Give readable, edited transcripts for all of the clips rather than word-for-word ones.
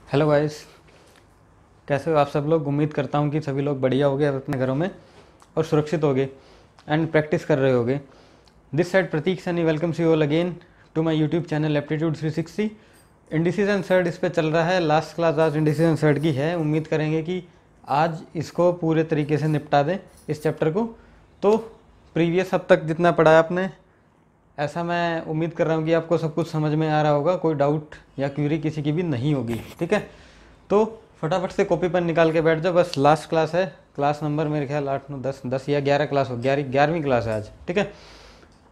Hello guys, कैसे हो आप सब लोग। उम्मीद करता हूँ कि सभी लोग बढ़िया हो गए अपने घरों में और सुरक्षित हो गए एंड प्रैक्टिस कर रहे होगे। This side Prateek Sunny welcomes you all again to my YouTube channel aptitude 360। Indices and surd इस पर चल रहा है। लास्ट क्लास आज इंडिसेस एंड सर्ट की है। उम्मीद करेंगे कि आज इसको पूरे तरीके से निपटा दें इस चैप्टर को। तो प्रीवियस अब तक जितना पढ़ा है आपने, ऐसा मैं उम्मीद कर रहा हूँ कि आपको सब कुछ समझ में आ रहा होगा, कोई डाउट या क्यूरी किसी की भी नहीं होगी। ठीक है, तो फटाफट से कॉपी पेन निकाल के बैठ जाओ। बस लास्ट क्लास है, क्लास नंबर मेरे ख्याल 8 9 10 या 11 क्लास हो, 11वीं क्लास है आज। ठीक है,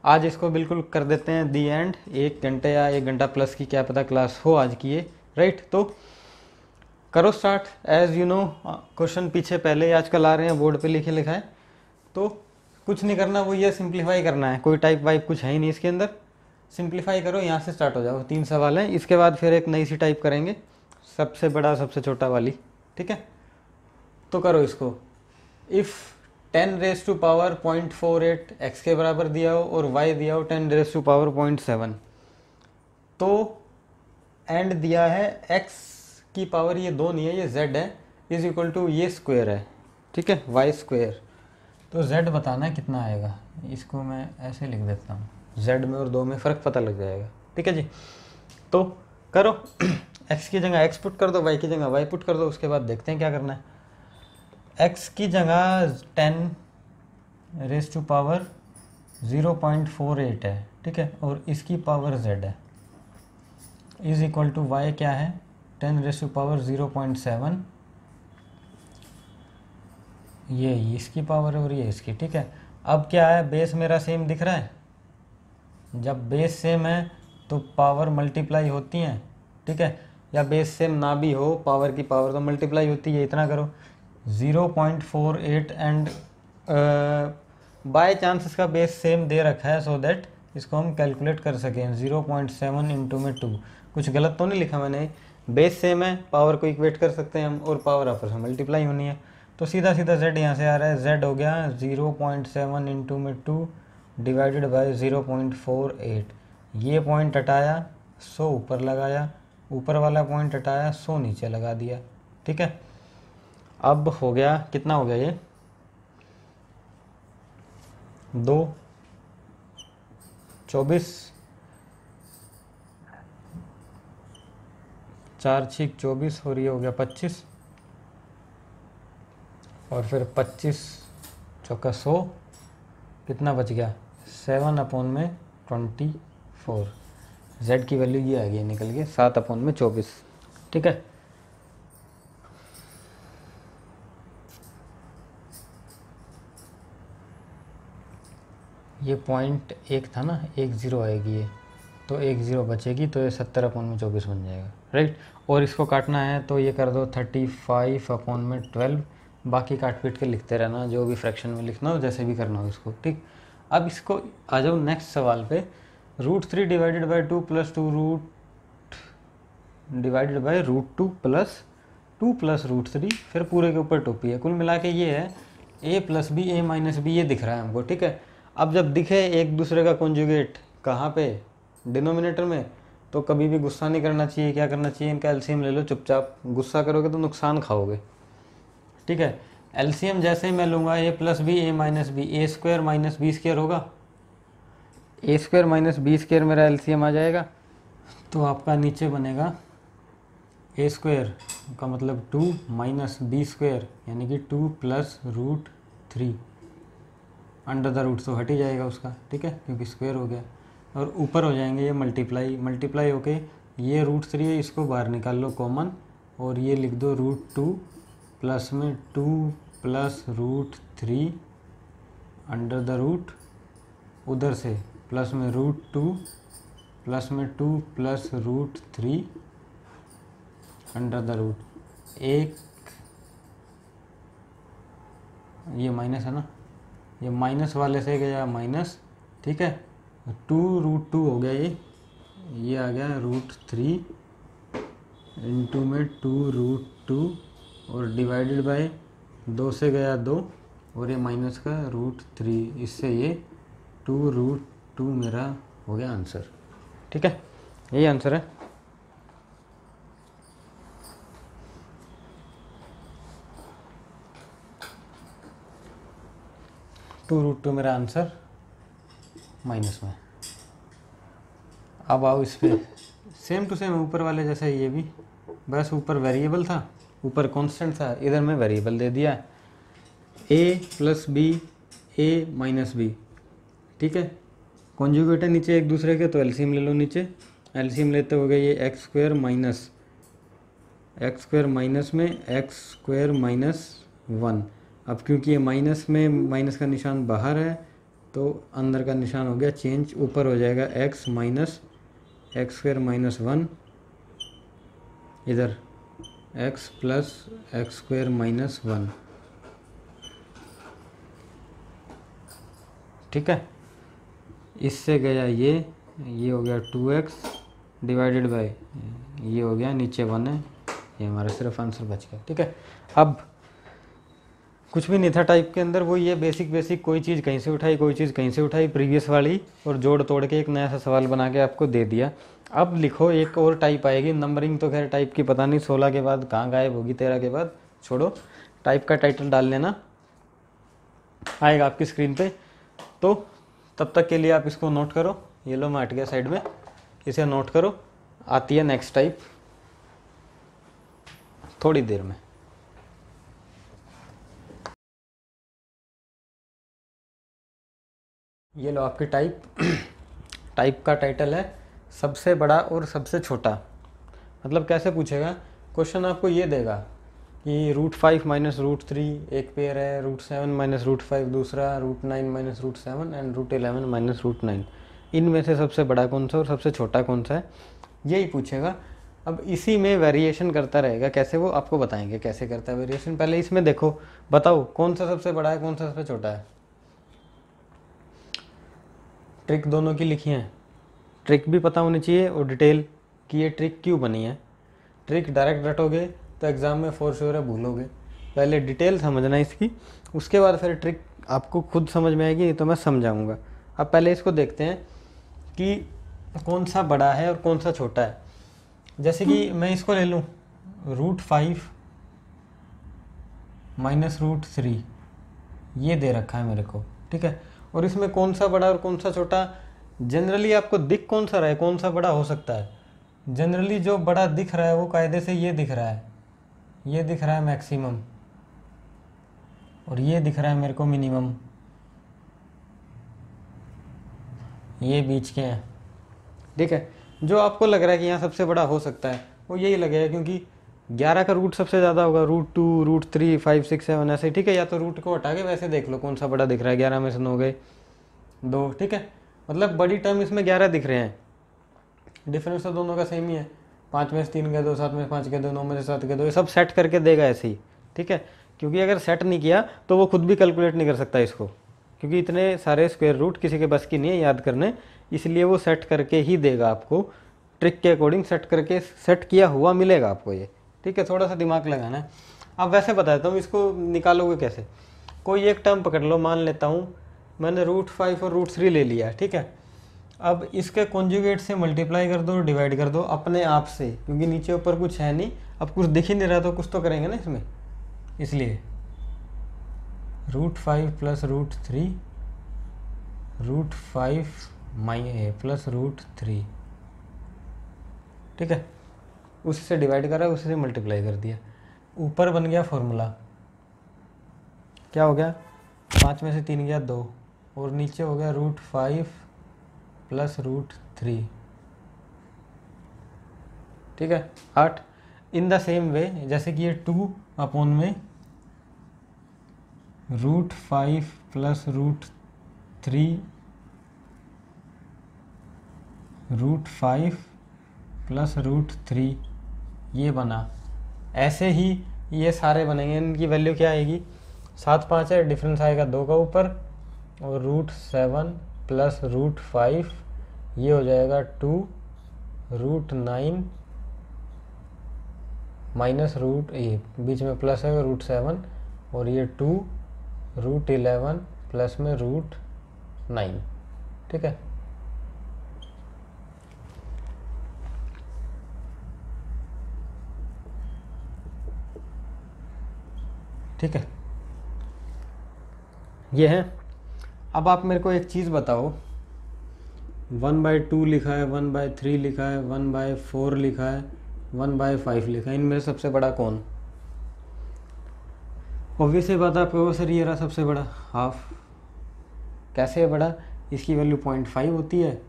आज इसको बिल्कुल कर देते हैं दी एंड। 1 घंटे या 1 घंटा प्लस की क्या पता क्लास हो आज की ये, राइट। तो करो start. As you know question पीछे पहले ही आजकल आ रहे हैं, बोर्ड पे लिखे लिखा है, तो कुछ नहीं करना, वो ये सिंप्लीफाई करना है। कोई टाइप वाइप कुछ है ही नहीं इसके अंदर। सिंप्लीफाई करो, यहाँ से स्टार्ट हो जाओ। 3 सवाल हैं, इसके बाद फिर एक नई सी टाइप करेंगे, सबसे बड़ा सबसे छोटा वाली। ठीक है, तो करो इसको। If 10 raise to power 0.48 x के बराबर दिया हो और वाई दिया हो 10 रेस टू पावर 0.7, तो एंड दिया है एक्स की पावर, ये 2 नहीं है, ये जेड है, इज इक्वल टू ये स्क्वायर है। ठीक है, वाई स्क्वायर। तो z बताना है कितना आएगा। इसको मैं ऐसे लिख देता हूँ, z में और 2 में फ़र्क पता लग जाएगा। ठीक है जी, तो करो। x की जगह x पुट कर दो, y की जगह y पुट कर दो, उसके बाद देखते हैं क्या करना है। x की जगह 10 रेस टू पावर 0.48 है, ठीक है, और इसकी पावर z है, इज इक्वल टू y क्या है, 10 रेस टू पावर 0.7, ये इसकी पावर है और ये इसकी। ठीक है, अब क्या है, बेस मेरा सेम दिख रहा है। जब बेस सेम है तो पावर मल्टीप्लाई होती हैं। ठीक है, या बेस सेम ना भी हो, पावर की पावर तो मल्टीप्लाई होती है। इतना करो, 0.48 एंड बाय चांस इसका बेस सेम दे रखा है, सो दैट इसको हम कैलकुलेट कर सकें। 0.7 इंटू में 2, कुछ गलत तो नहीं लिखा मैंने। बेस सेम है, पावर को इक्वेट कर सकते हैं हम, और पावर आपस में मल्टीप्लाई होनी है। तो सीधा सीधा z यहाँ से आ रहा है, z हो गया 0.7 इंटू में 2 डिवाइडेड बाई 0.48। ये पॉइंट हटाया, 100 ऊपर लगाया, ऊपर वाला पॉइंट हटाया, 100 नीचे लगा दिया। ठीक है, अब हो गया, कितना हो गया ये, 2 24, 4 6 24, और ये हो गया 25, और फिर 25 चौका 100, कितना बच गया, 7/24। z की वैल्यू ये आ गई निकल के 7/24। ठीक है, ये पॉइंट 1 था ना, 1 0 आएगी ये, तो 1 0 बचेगी, तो ये 70/24 बन जाएगा, राइट। और इसको काटना है तो ये कर दो 35/12। बाकी काट पीट के लिखते रहना, जो भी फ्रैक्शन में लिखना हो, जैसे भी करना हो इसको। ठीक, अब इसको आ जाओ नेक्स्ट सवाल पे। √3 divided by 2 plus 2 root divided by √2 plus 2 plus √3, फिर पूरे के ऊपर टोपी है। कुल मिला के ये है a plus B, a minus B, ये दिख रहा है हमको। ठीक है, अब जब दिखे एक दूसरे का कॉन्जुगेट कहाँ पे, डिनोमिनेटर में, तो कभी भी गुस्सा नहीं करना चाहिए। क्या करना चाहिए, इनका एलसीएम ले लो चुपचाप। गुस्सा करोगे तो नुकसान खाओगे। ठीक है, एलसीएम जैसे ही मैं लूँगा, a plus B, a minus B, a square minus B square होगा, a square minus B square मेरा एलसीएम आ जाएगा। तो आपका नीचे बनेगा a स्क्वायर का मतलब 2 माइनस बी स्क्वायर, यानी कि 2 प्लस √3, अंडर द रूट तो हट ही जाएगा उसका। ठीक है, क्योंकि स्क्वायर हो गया, और ऊपर हो जाएंगे ये मल्टीप्लाई होके, ये √3 है, इसको बाहर निकाल लो कॉमन, और ये लिख दो √2 प्लस में 2 प्लस √3 अंडर द रूट, उधर से प्लस में √2 प्लस में 2 प्लस √3 अंडर द रूट। एक ये माइनस है ना, ये माइनस वाले से गया माइनस। ठीक है, 2√2 हो गया, ये आ गया √3 इंटू में 2√2, और डिवाइडेड बाय 2 से गया 2, और ये माइनस का √3, इससे ये 2√2 मेरा हो गया आंसर। ठीक है, यही आंसर है। 2√2 मेरा आंसर माइनस में। अब आओ इस पर, सेम टू सेम ऊपर वाले जैसा ये भी, बस ऊपर वेरिएबल था, ऊपर कांस्टेंट था, इधर मैं वेरिएबल दे दिया a plus B a minus B. ठीक है, कॉन्जुगेट है नीचे एक दूसरे के, तो एलसीएम ले लो नीचे। एलसीएम लेते हो गए ये एक्स स्क्वायर माइनस में एक्स स्क्वायर माइनस 1। अब क्योंकि ये माइनस में माइनस का निशान बाहर है तो अंदर का निशान हो गया चेंज, ऊपर हो जाएगा x minus x square minus 1, इधर x plus x square minus 1। ठीक है, इससे गया ये हो गया 2x डिवाइडेड बाय ये हो गया नीचे 1 है, ये हमारा सिर्फ आंसर बच गया। ठीक है, अब कुछ भी नहीं था टाइप के अंदर, वो ये बेसिक कोई चीज़ कहीं से उठाई, कोई चीज़ कहीं से उठाई प्रीवियस वाली, और जोड़ तोड़ के एक नया सा सवाल बना के आपको दे दिया। अब लिखो एक और टाइप आएगी, नंबरिंग तो खैर टाइप की पता नहीं 16 के बाद कहाँ गायब होगी, 13 के बाद छोड़ो, टाइप का टाइटल डाल लेना, आएगा आपकी स्क्रीन पे। तो तब तक के लिए आप इसको नोट करो, ये लो मैं हट गया साइड में, इसे नोट करो, आती है नेक्स्ट टाइप थोड़ी देर में। ये लो आपकी टाइप, टाइप का टाइटल है सबसे बड़ा और सबसे छोटा। मतलब कैसे पूछेगा क्वेश्चन, आपको ये देगा कि √5 माइनस √3 एक पेयर है, √7 माइनस √5 दूसरा, √9 माइनस √7 एंड √11 माइनस √9, इनमें से सबसे बड़ा कौन सा और सबसे छोटा कौन सा है, यही पूछेगा। अब इसी में वेरिएशन करता रहेगा, कैसे वो आपको बताएंगे कैसे करता है वेरिएशन। पहले इसमें देखो, बताओ कौन सा सबसे बड़ा है कौन सा सबसे छोटा है। ट्रिक दोनों की लिखी है, ट्रिक भी पता होनी चाहिए और डिटेल कि ये ट्रिक क्यों बनी है। ट्रिक डायरेक्ट रटोगे तो एग्ज़ाम में फॉर श्योर है भूलोगे, पहले डिटेल समझना इसकी, उसके बाद फिर ट्रिक आपको खुद समझ में आएगी, नहीं तो मैं समझाऊंगा। अब पहले इसको देखते हैं कि कौन सा बड़ा है और कौन सा छोटा है। जैसे कि मैं इसको ले लूँ √5 माइनस √3, ये दे रखा है मेरे को। ठीक है, और इसमें कौन सा बड़ा और कौन सा छोटा, जनरली आपको दिख कौन सा रहा है, कौन सा बड़ा हो सकता है। जनरली जो बड़ा दिख रहा है वो कायदे से ये दिख रहा है, ये दिख रहा है मैक्सिमम, और ये दिख रहा है मेरे को मिनिमम, ये बीच के हैं। ठीक है, जो आपको लग रहा है कि यहाँ सबसे बड़ा हो सकता है वो यही लगेगा, क्योंकि 11 का रूट सबसे ज़्यादा होगा, √2 √3 5 6 7 ऐसे। ठीक है, या तो रूट को हटा के वैसे देख लो कौन सा बड़ा दिख रहा है, 11 में से 9 गए 2। ठीक है, मतलब बड़ी टर्म इसमें 11 दिख रहे हैं, डिफरेंस तो दोनों का सेम ही है, 5 में से 3 गए 2, 7 में से 5 गए 2, 9 में से 7 गए 2, ये सब सेट करके देगा ऐसे ही। ठीक है, क्योंकि अगर सेट नहीं किया तो वो खुद भी कैलकुलेट नहीं कर सकता इसको, क्योंकि इतने सारे स्क्वायर रूट किसी के बस की नहीं है याद करने, इसलिए वो सेट करके ही देगा आपको, ट्रिक के अकॉर्डिंग सेट करके, सेट किया हुआ मिलेगा आपको ये। ठीक है, थोड़ा सा दिमाग लगाना है। अब वैसे बताता हूँ इसको निकालोगे कैसे। कोई एक टर्म पकड़ लो, मान लेता हूँ मैंने √5 और √3 ले लिया। ठीक है, अब इसके कॉन्जुगेट से मल्टीप्लाई कर दो, डिवाइड कर दो अपने आप से, क्योंकि नीचे ऊपर कुछ है नहीं, अब कुछ दिख ही नहीं रहा तो कुछ तो करेंगे ना इसमें, इसलिए √5 प्लस √3 √5 प्लस √3। ठीक है, उसी से डिवाइड करा, उसी से मल्टीप्लाई कर दिया, ऊपर बन गया फॉर्मूला, क्या हो गया 5 में से 3 गया 2, और नीचे हो गया √5 प्लस √3। ठीक है, 8। इन द सेम वे जैसे कि ये 2 अपॉन में √5 प्लस √3 √5 प्लस √3 ये बना। ऐसे ही ये सारे बनेंगे, इनकी वैल्यू क्या आएगी, 7 5 है, डिफरेंस आएगा 2 का ऊपर, और √7 प्लस √5 ये हो जाएगा 2 √9 माइनस ये बीच में प्लस है √7, और ये 2 √11 प्लस में √9। ठीक है, ठीक है, ये है अब आप मेरे को एक चीज़ बताओ, 1/2 लिखा है, 1/3 लिखा है, 1/4 लिखा है, 1/5 लिखा है, इनमें से सबसे बड़ा कौन? ऑब्वियस ही बात है, आपको सर ये रहा सबसे बड़ा, हाफ। कैसे है बड़ा? इसकी वैल्यू 0.5 होती है,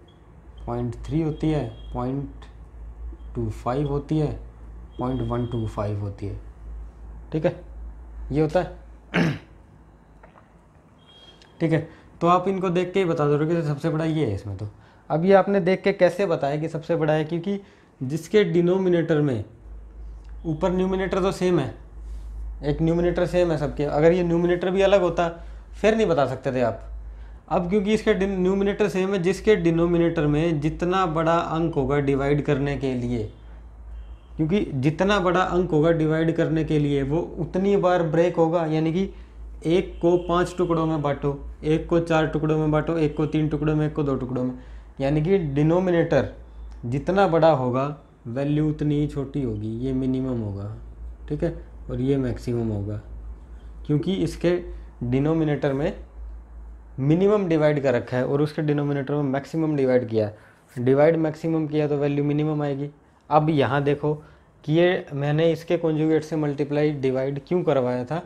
0.3 होती है, 0.25 होती है, 0.125 होती है। ठीक है, ये होता है। ठीक है, तो आप इनको देख के ही बता दो कि सबसे बड़ा ये है इसमें। तो अब ये आपने देख के कैसे बताया कि सबसे बड़ा है? क्योंकि जिसके डिनोमिनेटर में, ऊपर न्यूमिनेटर तो सेम है, एक न्यूमिनेटर सेम है सबके, अगर ये न्यूमिनेटर भी अलग होता फिर नहीं बता सकते थे आप। अब क्योंकि इसके न्यूमिनेटर सेम है, जिसके डिनोमिनेटर में जितना बड़ा अंक होगा डिवाइड करने के लिए, क्योंकि जितना बड़ा अंक होगा डिवाइड करने के लिए वो उतनी बार ब्रेक होगा। यानी कि एक को 5 टुकड़ों में बांटो, एक को 4 टुकड़ों में बांटो, एक को 3 टुकड़ों में, एक को 2 टुकड़ों में, यानी कि डिनोमिनेटर जितना बड़ा होगा वैल्यू उतनी ही छोटी होगी। ये मिनिमम होगा, ठीक है, और ये मैक्सिमम होगा, क्योंकि इसके डिनोमिनेटर में मिनिमम डिवाइड कर रखा है और उसके डिनोमिनेटर में मैक्सिमम डिवाइड किया है। डिवाइड मैक्सिमम किया तो वैल्यू मिनिमम आएगी। अब यहाँ देखो कि ये मैंने इसके कॉन्जुगेट से मल्टीप्लाई डिवाइड क्यों करवाया था,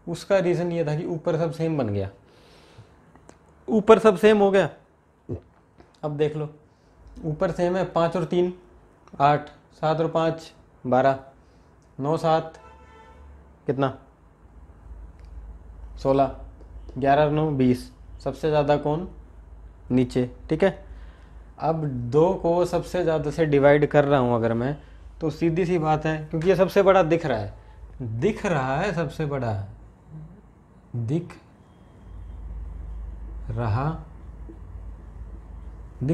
उसका रीज़न ये था कि ऊपर सब सेम बन गया, ऊपर सब सेम हो गया। अब देख लो, ऊपर सेम है, 5 और 3 8, 7 और 5 12, 9 7 कितना 16, 11 और 9 20। सबसे ज़्यादा कौन? नीचे। ठीक है, अब 2 को सबसे ज़्यादा से डिवाइड कर रहा हूँ अगर मैं, तो सीधी सी बात है, क्योंकि ये सबसे बड़ा दिख रहा है, सबसे बड़ा दिख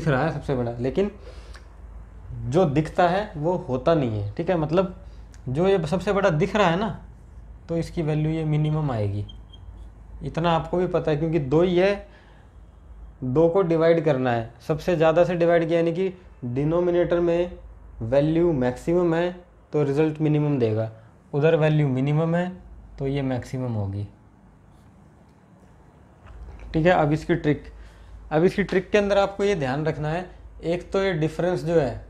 रहा है सबसे बड़ा, लेकिन जो दिखता है वो होता नहीं है। ठीक है, मतलब जो ये सबसे बड़ा दिख रहा है ना, तो इसकी वैल्यू ये मिनिमम आएगी। इतना आपको भी पता है, क्योंकि 2 ही है, 2 को डिवाइड करना है, सबसे ज़्यादा से डिवाइड किया, यानी कि डिनोमिनेटर में वैल्यू मैक्सिमम है तो रिजल्ट मिनिमम देगा, उधर वैल्यू मिनिमम है तो ये मैक्सिमम होगी। ठीक है, अब इसकी ट्रिक के अंदर आपको ये ध्यान रखना है, एक तो ये डिफरेंस जो है,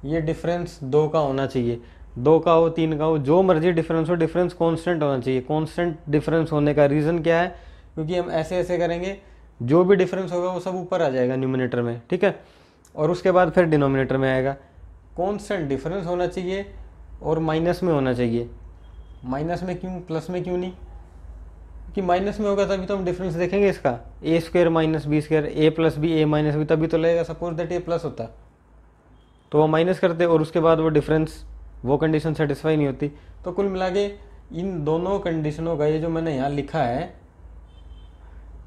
ये डिफरेंस 2 का होना चाहिए, 2 का हो 3 का हो, जो मर्जी डिफरेंस हो, डिफरेंस कांस्टेंट होना चाहिए। कांस्टेंट डिफरेंस होने का रीज़न क्या है? क्योंकि हम ऐसे ऐसे करेंगे, जो भी डिफरेंस होगा वो सब ऊपर आ जाएगा न्यूमिनेटर में। ठीक है, और उसके बाद फिर डिनोमिनेटर में आएगा। कांस्टेंट डिफरेंस होना चाहिए और माइनस में होना चाहिए। माइनस में क्यों, प्लस में क्यों नहीं? कि माइनस में होगा तभी तो हम डिफरेंस देखेंगे इसका। a² - b², a + b a - b, तभी तो लगेगा। सपोज दैट ये प्लस होता तो वो माइनस करते और उसके बाद वो डिफरेंस, वो कंडीशन सेटिस्फाई नहीं होती। तो कुल मिला के इन दोनों कंडीशनों का, ये जो मैंने यहाँ लिखा है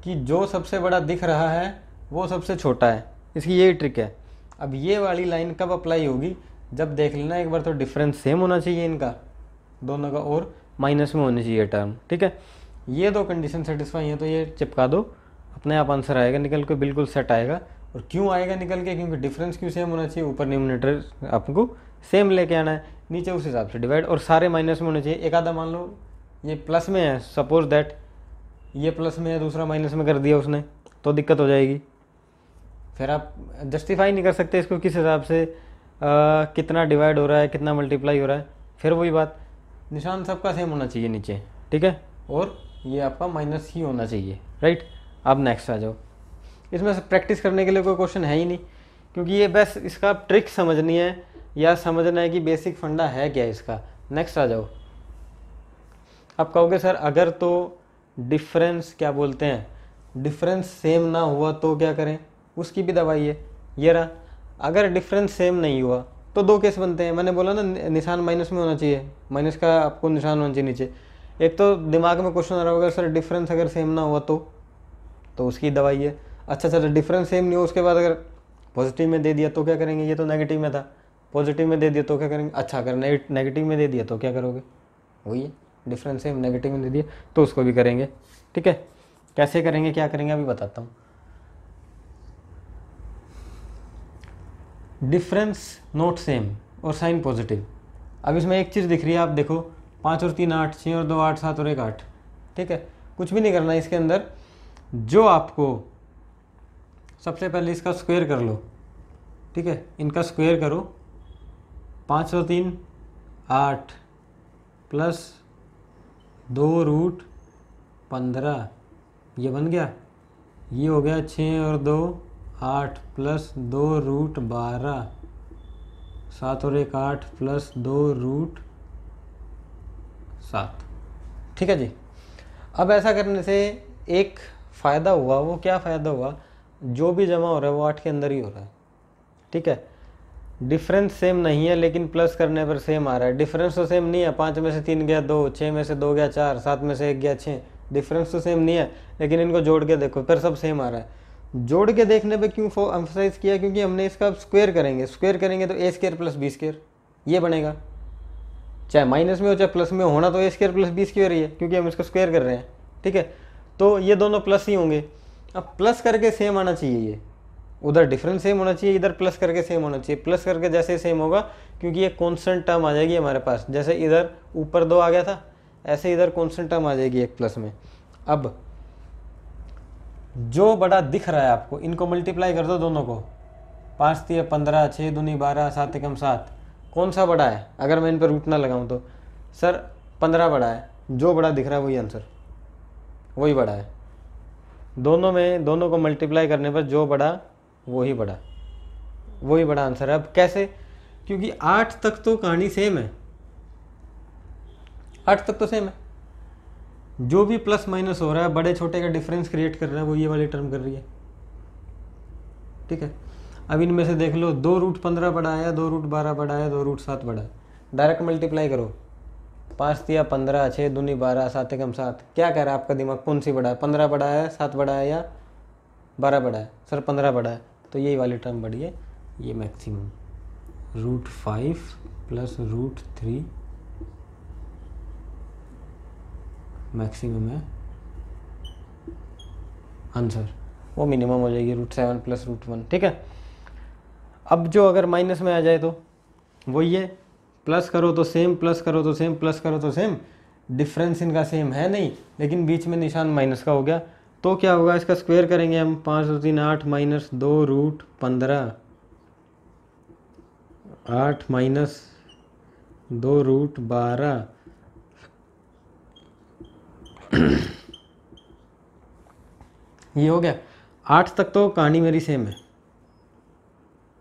कि जो सबसे बड़ा दिख रहा है वो सबसे छोटा है, इसकी यही ट्रिक है। अब ये वाली लाइन कब अप्लाई होगी? जब देख लेना एक बार, तो डिफरेंस सेम होना चाहिए इनका दोनों का, और माइनस में होनी चाहिए टर्म। ठीक है, ये 2 कंडीशन सेटिस्फाई है तो ये चिपका दो, अपने आप आंसर आएगा निकल के, बिल्कुल सेट आएगा। और क्यों आएगा निकल के? क्योंकि डिफरेंस क्यों सेम होना चाहिए, ऊपर न्यूमिनेटर आपको सेम लेके आना है, नीचे उस हिसाब से डिवाइड, और सारे माइनस में होने चाहिए। एक आधा मान लो ये प्लस में है, सपोज दैट ये प्लस में है, दूसरा माइनस में कर दिया उसने, तो दिक्कत हो जाएगी। फिर आप जस्टिफाई नहीं कर सकते इसको किस हिसाब से कितना डिवाइड हो रहा है, कितना मल्टीप्लाई हो रहा है। फिर वही बात, निशान सबका सेम होना चाहिए नीचे। ठीक है, और ये आपका माइनस ही होना चाहिए। राइट, अब नेक्स्ट आ जाओ। इसमें से प्रैक्टिस करने के लिए कोई क्वेश्चन है ही नहीं, क्योंकि ये बस इसका ट्रिक समझनी है या समझना है कि बेसिक फंडा है क्या इसका। नेक्स्ट आ जाओ। आप कहोगे सर अगर तो डिफरेंस, क्या बोलते हैं, डिफरेंस सेम ना हुआ तो क्या करें? उसकी भी दवाई है, ये रहा। अगर डिफरेंस सेम नहीं हुआ तो 2 केस बनते हैं। मैंने बोला ना, निशान माइनस में होना चाहिए, माइनस का आपको निशान होना चाहिए नीचे। एक तो दिमाग में क्वेश्चन आ रहा होगा सर डिफरेंस अगर सेम ना हुआ तो उसकी दवाई है। अच्छा चलो, डिफरेंस सेम नहीं हो, उसके बाद अगर पॉजिटिव में दे दिया तो क्या करेंगे? ये तो नेगेटिव में था, पॉजिटिव में दे दिया तो क्या करेंगे? अच्छा, अगर नेगेटिव में दे दिया तो क्या करोगे? वही है, डिफरेंस सेम नेगेटिव में दे दिया तो उसको भी करेंगे। ठीक है, कैसे करेंगे, क्या करेंगे, अभी बताता हूँ। डिफरेंस नॉट सेम और साइन पॉजिटिव। अब इसमें एक चीज़ दिख रही है, आप देखो, 5 और 3 8, 6 और 2 8, 7 और 1 8। ठीक है, कुछ भी नहीं करना इसके अंदर। जो आपको सबसे पहले इसका स्क्वायर कर लो, ठीक है, इनका स्क्वायर करो। 5 और 3 8 प्लस 2√15 ये बन गया। ये हो गया 6 और 2 8 प्लस 2√12, 7 और 1 8 प्लस 2√7। ठीक है जी। अब ऐसा करने से एक फ़ायदा हुआ, वो क्या फ़ायदा हुआ, जो भी जमा हो रहा है वो 8 के अंदर ही हो रहा है। ठीक है, डिफरेंस सेम नहीं है लेकिन प्लस करने पर सेम आ रहा है। डिफरेंस तो सेम नहीं है, 5 में से 3 गया 2, 6 में से 2 गया 4, 7 में से 1 गया 6। डिफरेंस तो सेम नहीं है लेकिन इनको जोड़ के देखो फिर सब सेम आ रहा है। जोड़ के देखने पे क्यों एम्फसाइज किया, क्योंकि हमने इसका स्क्वायर करेंगे, स्क्वायर करेंगे तो a² प्लस b² ये बनेगा। चाहे माइनस में हो चाहे प्लस में, होना तो a² प्लस b² ही है क्योंकि हम इसको स्क्वायर कर रहे हैं। ठीक है, तो ये दोनों प्लस ही होंगे। अब प्लस करके सेम आना चाहिए, ये उधर डिफरेंस सेम होना चाहिए, इधर प्लस करके सेम होना चाहिए। प्लस करके जैसे सेम होगा क्योंकि ये कांस्टेंट टर्म आ जाएगी हमारे पास, जैसे इधर ऊपर 2 आ गया था ऐसे इधर कांस्टेंट टर्म आ जाएगी एक प्लस में। अब जो बड़ा दिख रहा है आपको, इनको मल्टीप्लाई कर दो दोनों को। 5 3 15, 6 दूनी 12, 7 एकम 7। कौन सा बड़ा है? अगर मैं इन पर रूट ना लगाऊं तो सर 15 बड़ा है। जो बड़ा दिख रहा है वही आंसर, वही बड़ा है। दोनों में, दोनों को मल्टीप्लाई करने पर जो बड़ा वही बड़ा, वही बड़ा आंसर है। अब कैसे? क्योंकि 8 तक तो कहानी सेम है, 8 तक तो सेम है। जो भी प्लस माइनस हो रहा है, बड़े छोटे का डिफरेंस क्रिएट कर रहा है, वो ये वाली टर्म कर रही है। ठीक है, अब इनमें से देख लो, 2√15 बड़ा आया, 2√12 बड़ा आया, 2√7 बड़ा है। डायरेक्ट मल्टीप्लाई करो। 5 3 15, 6 दूनी 12, 7 एकम 7। क्या कह रहा है आपका दिमाग, कौन सी बड़ा है? 15 बड़ा है, 7 बड़ा है या 12 बड़ा है? सर 15 बड़ा है, तो यही वाली टर्म बड़ी है, ये मैक्सिमम। √5 प्लस √3 मैक्सिमम है आंसर, वो मिनिमम हो जाएगी √7 प्लस √1। ठीक है, अब जो अगर माइनस में आ जाए तो वही है, प्लस करो तो सेम, प्लस करो तो सेम, प्लस करो तो सेम। डिफरेंस इनका सेम है नहीं लेकिन बीच में निशान माइनस का हो गया, तो क्या होगा, इसका स्क्वायर करेंगे हम। 5 और 3 8 माइनस 2√15, 8 माइनस 2√12 ये हो गया। 8 तक तो कहानी मेरी सेम है,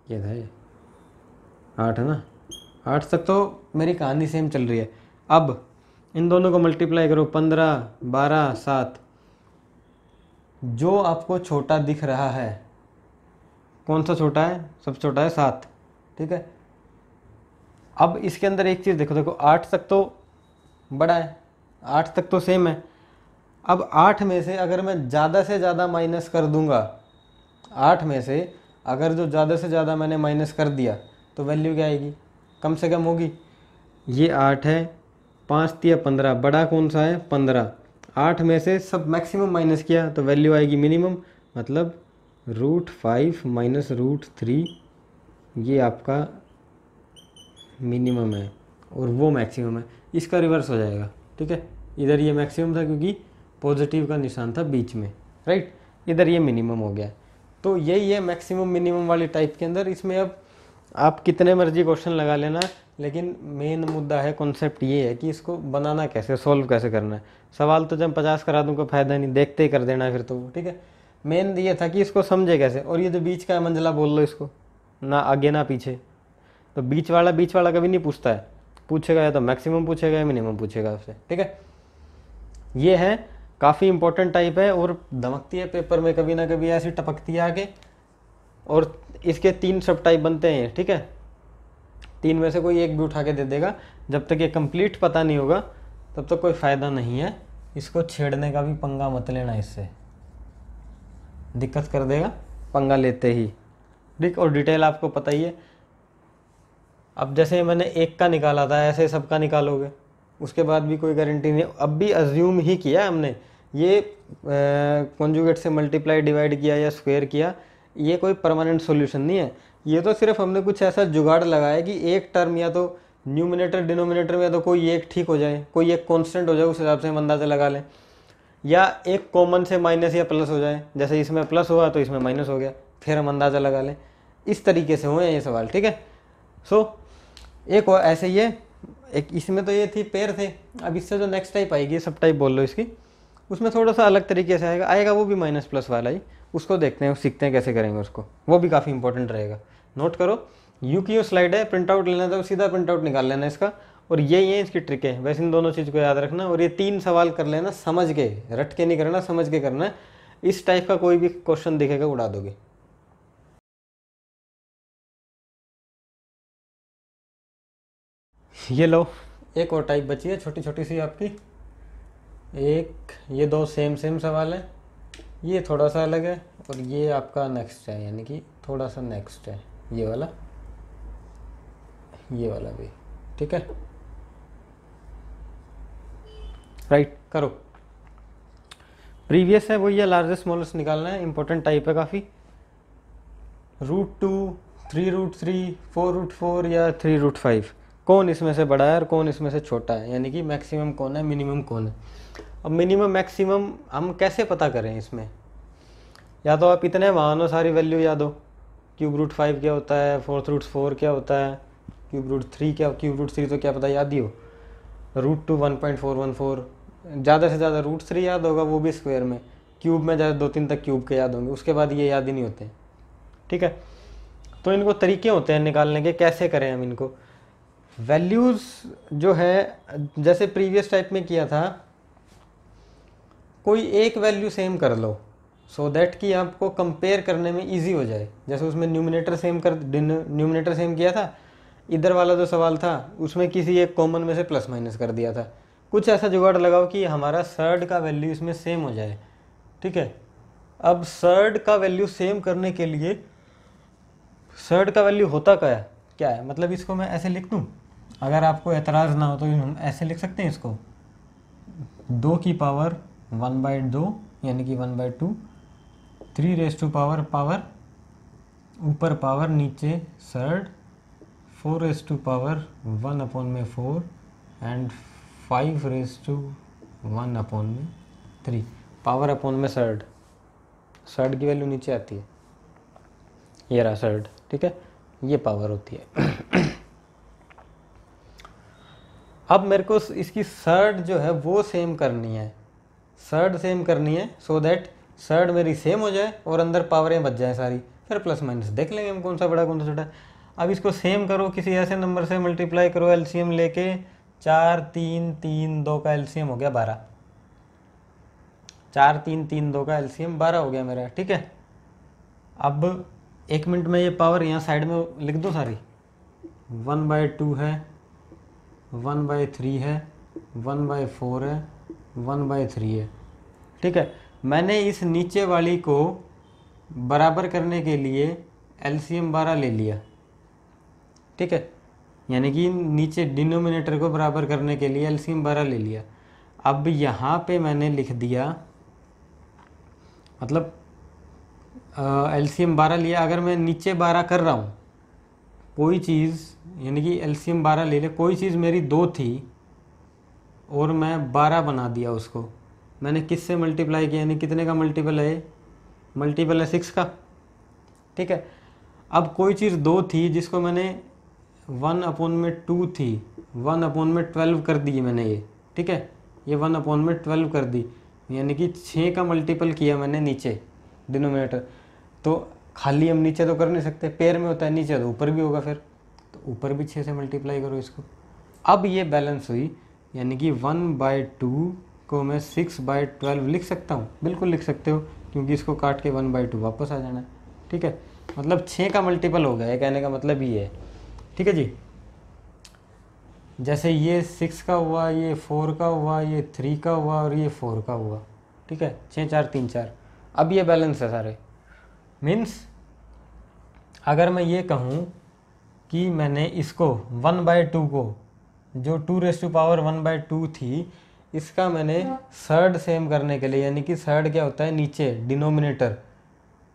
ये था ये 8 है ना, 8 तक तो मेरी कहानी सेम चल रही है। अब इन दोनों को मल्टीप्लाई करो, 15 12 7। जो आपको छोटा दिख रहा है, कौन सा छोटा है? सबसे छोटा है 7। ठीक है, अब इसके अंदर एक चीज़ देखो, 8 तक तो बड़ा है, 8 तक तो सेम है। अब 8 में से अगर मैं ज़्यादा से ज़्यादा माइनस कर दूंगा, 8 में से अगर जो ज़्यादा से ज़्यादा मैंने माइनस कर दिया तो वैल्यू क्या आएगी? कम से कम होगी। ये 8 है, 5 3 15, बड़ा कौन सा है? 15। 8 में से सब मैक्सिमम माइनस किया तो वैल्यू आएगी मिनिमम, मतलब √5 माइनस √3 ये आपका मिनिमम है और वो मैक्सिमम है। इसका रिवर्स हो जाएगा। ठीक है, इधर ये मैक्सिमम था क्योंकि पॉजिटिव का निशान था बीच में, राइट, इधर ये मिनिमम हो गया। तो यही है मैक्सिमम मिनिमम वाली टाइप के अंदर। इसमें अब आप कितने मर्जी क्वेश्चन लगा लेना, लेकिन मेन मुद्दा है, कॉन्सेप्ट ये है कि इसको बनाना कैसे, सॉल्व कैसे करना है। सवाल तो जब 50 करा दूँ कोई फ़ायदा नहीं, देखते ही कर देना फिर तो। ठीक है, मेन ये था कि इसको समझे कैसे। और ये जो बीच का है मंजिला बोल लो इसको, ना आगे ना पीछे। तो बीच वाला कभी नहीं पूछता है, पूछेगा या तो मैक्सिमम पूछेगा या मिनिमम पूछेगा आपसे। ठीक है, ये है, काफ़ी इंपॉर्टेंट टाइप है और धमकती है पेपर में, कभी ना कभी ऐसी टपकती है आगे। और इसके 3 सब टाइप बनते हैं। ठीक है, 3 में से कोई एक भी उठा के दे देगा। जब तक ये कंप्लीट पता नहीं होगा तब तक कोई फ़ायदा नहीं है। इसको छेड़ने का भी पंगा मत लेना, इससे दिक्कत कर देगा पंगा लेते ही। ठीक, और डिटेल आपको पता ही है। अब जैसे मैंने एक का निकाला था, ऐसे सबका निकालोगे, उसके बाद भी कोई गारंटी नहीं। अब भी अज्यूम ही किया हमने, ये कॉन्जुगेट से मल्टीप्लाई डिवाइड किया या स्क्वायर किया, ये कोई परमानेंट सॉल्यूशन नहीं है। ये तो सिर्फ हमने कुछ ऐसा जुगाड़ लगाया कि एक टर्म या तो न्यूमिनेटर डिनोमिनेटर में या तो कोई एक ठीक हो जाए, कोई एक कांस्टेंट हो जाए, उस हिसाब से हम अंदाज़ा लगा लें, या एक कॉमन से माइनस या प्लस हो जाए। जैसे इसमें प्लस हुआ तो इसमें माइनस हो गया, फिर हम अंदाज़ा लगा लें। इस तरीके से हुए हैं ये सवाल, ठीक है। सो एक और ऐसे ही है, एक इसमें तो ये थी पेयर थे। अब इससे जो नेक्स्ट टाइप आएगी, सब टाइप बोल लो इसकी, उसमें थोड़ा सा अलग तरीके से आएगा वो भी माइनस प्लस वाला ही। उसको देखते हैं, सीखते हैं कैसे करेंगे उसको, वो भी काफ़ी इंपॉर्टेंट रहेगा। नोट करो, यू की जो स्लाइड है, प्रिंट आउट लेना था, सीधा प्रिंट आउट निकाल लेना इसका, और ये इसकी ट्रिक है। वैसे इन दोनों चीज़ को याद रखना, और ये 3 सवाल कर लेना समझ के, रट के नहीं करना, समझ के करना है। इस टाइप का कोई भी क्वेश्चन दिखेगा उड़ा दोगे। ये लो, एक और टाइप बची है छोटी छोटी सी आपकी। एक ये 2 सेम सवाल है, ये थोड़ा सा अलग है, और ये आपका नेक्स्ट है, यानी कि थोड़ा सा नेक्स्ट है ये वाला भी, ठीक है। राइट, करो। प्रीवियस है वो, ये लार्जेस्ट स्मॉलेस्ट निकालना है, इंपॉर्टेंट टाइप है काफ़ी। √2, 3√3, 4√4 या 3√5, कौन इसमें से बड़ा है और कौन इसमें से छोटा है, यानी कि मैक्सिमम कौन है, मिनिमम कौन है। अब मिनिमम मैक्सिमम हम कैसे पता करें इसमें, या तो आप इतने मानो सारी वैल्यू याद हो, √5 क्या होता है, 4√4 क्या होता है, √3 क्या, √3 तो क्या पता याद ही हो, √2 1.414, ज़्यादा से ज़्यादा √3 याद होगा, वो भी स्क्वायर में, क्यूब में ज़्यादा 2-3 तक क्यूब के याद होंगे, उसके बाद ये याद ही नहीं होते, ठीक है। तो इनको तरीके होते हैं निकालने के, कैसे करें हम इनको। वैल्यूज़ जो है, जैसे प्रीवियस टाइप में किया था, कोई एक वैल्यू सेम कर लो, सो दैट कि आपको कंपेयर करने में इजी हो जाए। जैसे उसमें न्यूमिनेटर सेम किया था, इधर वाला जो सवाल था उसमें किसी एक कॉमन में से प्लस माइनस कर दिया था। कुछ ऐसा जुगाड़ लगाओ कि हमारा सर्ड का वैल्यू इसमें सेम हो जाए, ठीक है। अब सर्ड का वैल्यू सेम करने के लिए, सर्ड का वैल्यू होता क्या है, मतलब इसको मैं ऐसे लिख दूँ, अगर आपको एतराज़ ना हो तो हम ऐसे लिख सकते हैं इसको, 2 की पावर 1/2 यानी कि 1/2, 3 ऊपर पावर नीचे सर्ड, 4 1/4 एंड 5 1/3 पावर अपॉन में सर्ड की वैल्यू नीचे आती है, ये रहा सर्ड, ठीक है, ये पावर होती है। अब मेरे को इसकी सर्ड जो है वो सेम करनी है, सो दैट सर्ड मेरी सेम हो जाए और अंदर पावरें बच जाए सारी, फिर प्लस माइनस देख लेंगे हम कौन सा बड़ा कौन सा छोटा। अब इसको सेम करो, किसी ऐसे नंबर से मल्टीप्लाई करो, एलसीएम लेके, 4 3 3 2 का एलसीएम हो गया 12, 4 3 3 2 का एलसीएम 12 हो गया मेरा, ठीक है। अब 1 मिनट में ये पावर यहाँ साइड में लिख दो सारी, 1/2 है, 1/3 है, 1/4 है, 1/3 है, ठीक है। मैंने इस नीचे वाली को बराबर करने के लिए एलसीएम 12 ले लिया, ठीक है, यानी कि नीचे डिनोमिनेटर को बराबर करने के लिए एलसीएम 12 ले लिया। अब यहाँ पे मैंने लिख दिया, मतलब एलसीएम 12 लिया, अगर मैं नीचे 12 कर रहा हूँ कोई चीज़, यानी कि एलसीएम 12 ले ले, कोई चीज़ मेरी 2 थी और मैं 12 बना दिया उसको, मैंने किससे मल्टीप्लाई किया, यानी कितने का मल्टीपल है, 6 का, ठीक है। अब कोई चीज़ 2 थी जिसको मैंने 1/2 थी, 1/12 कर दी मैंने ये, ठीक है, ये 1/12 कर दी, यानी कि 6 का मल्टीपल किया मैंने नीचे डिनोमिनेटर। तो खाली हम नीचे तो कर नहीं सकते, पेयर में होता है, नीचे तो ऊपर भी होगा, फिर तो ऊपर भी 6 से मल्टीप्लाई करो इसको। अब ये बैलेंस हुई, यानी कि 1/2 को मैं 6/12 लिख सकता हूँ, बिल्कुल लिख सकते हो, क्योंकि इसको काट के 1/2 वापस आ जाना है, ठीक है। मतलब 6 का मल्टीपल हो गया है, कहने का मतलब ये है, ठीक है जी। जैसे ये 6 का हुआ, ये 4 का हुआ, ये 3 का हुआ और ये 4 का हुआ, ठीक है, 6 4 3 4। अब ये बैलेंस है सारे, मीन्स अगर मैं ये कहूँ कि मैंने इसको 1/2 को, जो 2⁻1/2 थी, इसका मैंने सर्ड सेम करने के लिए, यानी कि सर्ड क्या होता है, नीचे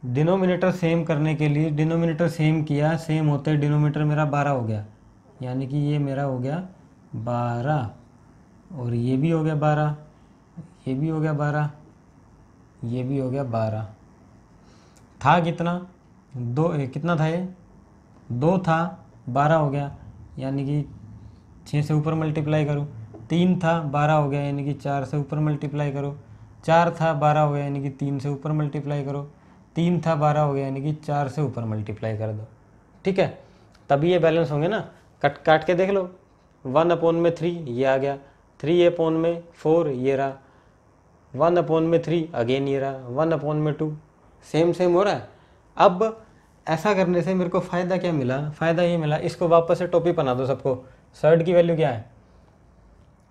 डिनोमिनेटर सेम करने के लिए, डिनोमिनेटर सेम किया, सेम होते डिनोमिनेटर मेरा 12 हो गया, यानी कि ये मेरा हो गया 12 और ये भी हो गया 12, ये भी हो गया 12, ये भी हो गया 12, था कितना कितना था ये, 2 था, 12 हो गया, यानी कि 6 से ऊपर मल्टीप्लाई करो। 3 था, 12 हो गया, यानी कि 4 से ऊपर मल्टीप्लाई करो। 4 था, 12 हो गया, यानी कि 3 से ऊपर मल्टीप्लाई करो। 3 था, 12 हो गया, यानी कि 4 से ऊपर मल्टीप्लाई कर दो। ठीक है, तभी ये बैलेंस होंगे ना। कट काट के देख लो, 1/3 ये आ गया, 3/4 ये रहा, 1/3 अगेन ये रहा, 1/2 सेम सेम हो रहा है। अब ऐसा करने से मेरे को फ़ायदा क्या मिला, फ़ायदा ये मिला, इसको वापस से टॉपिक बना दो सबको। सर्ड की वैल्यू क्या है,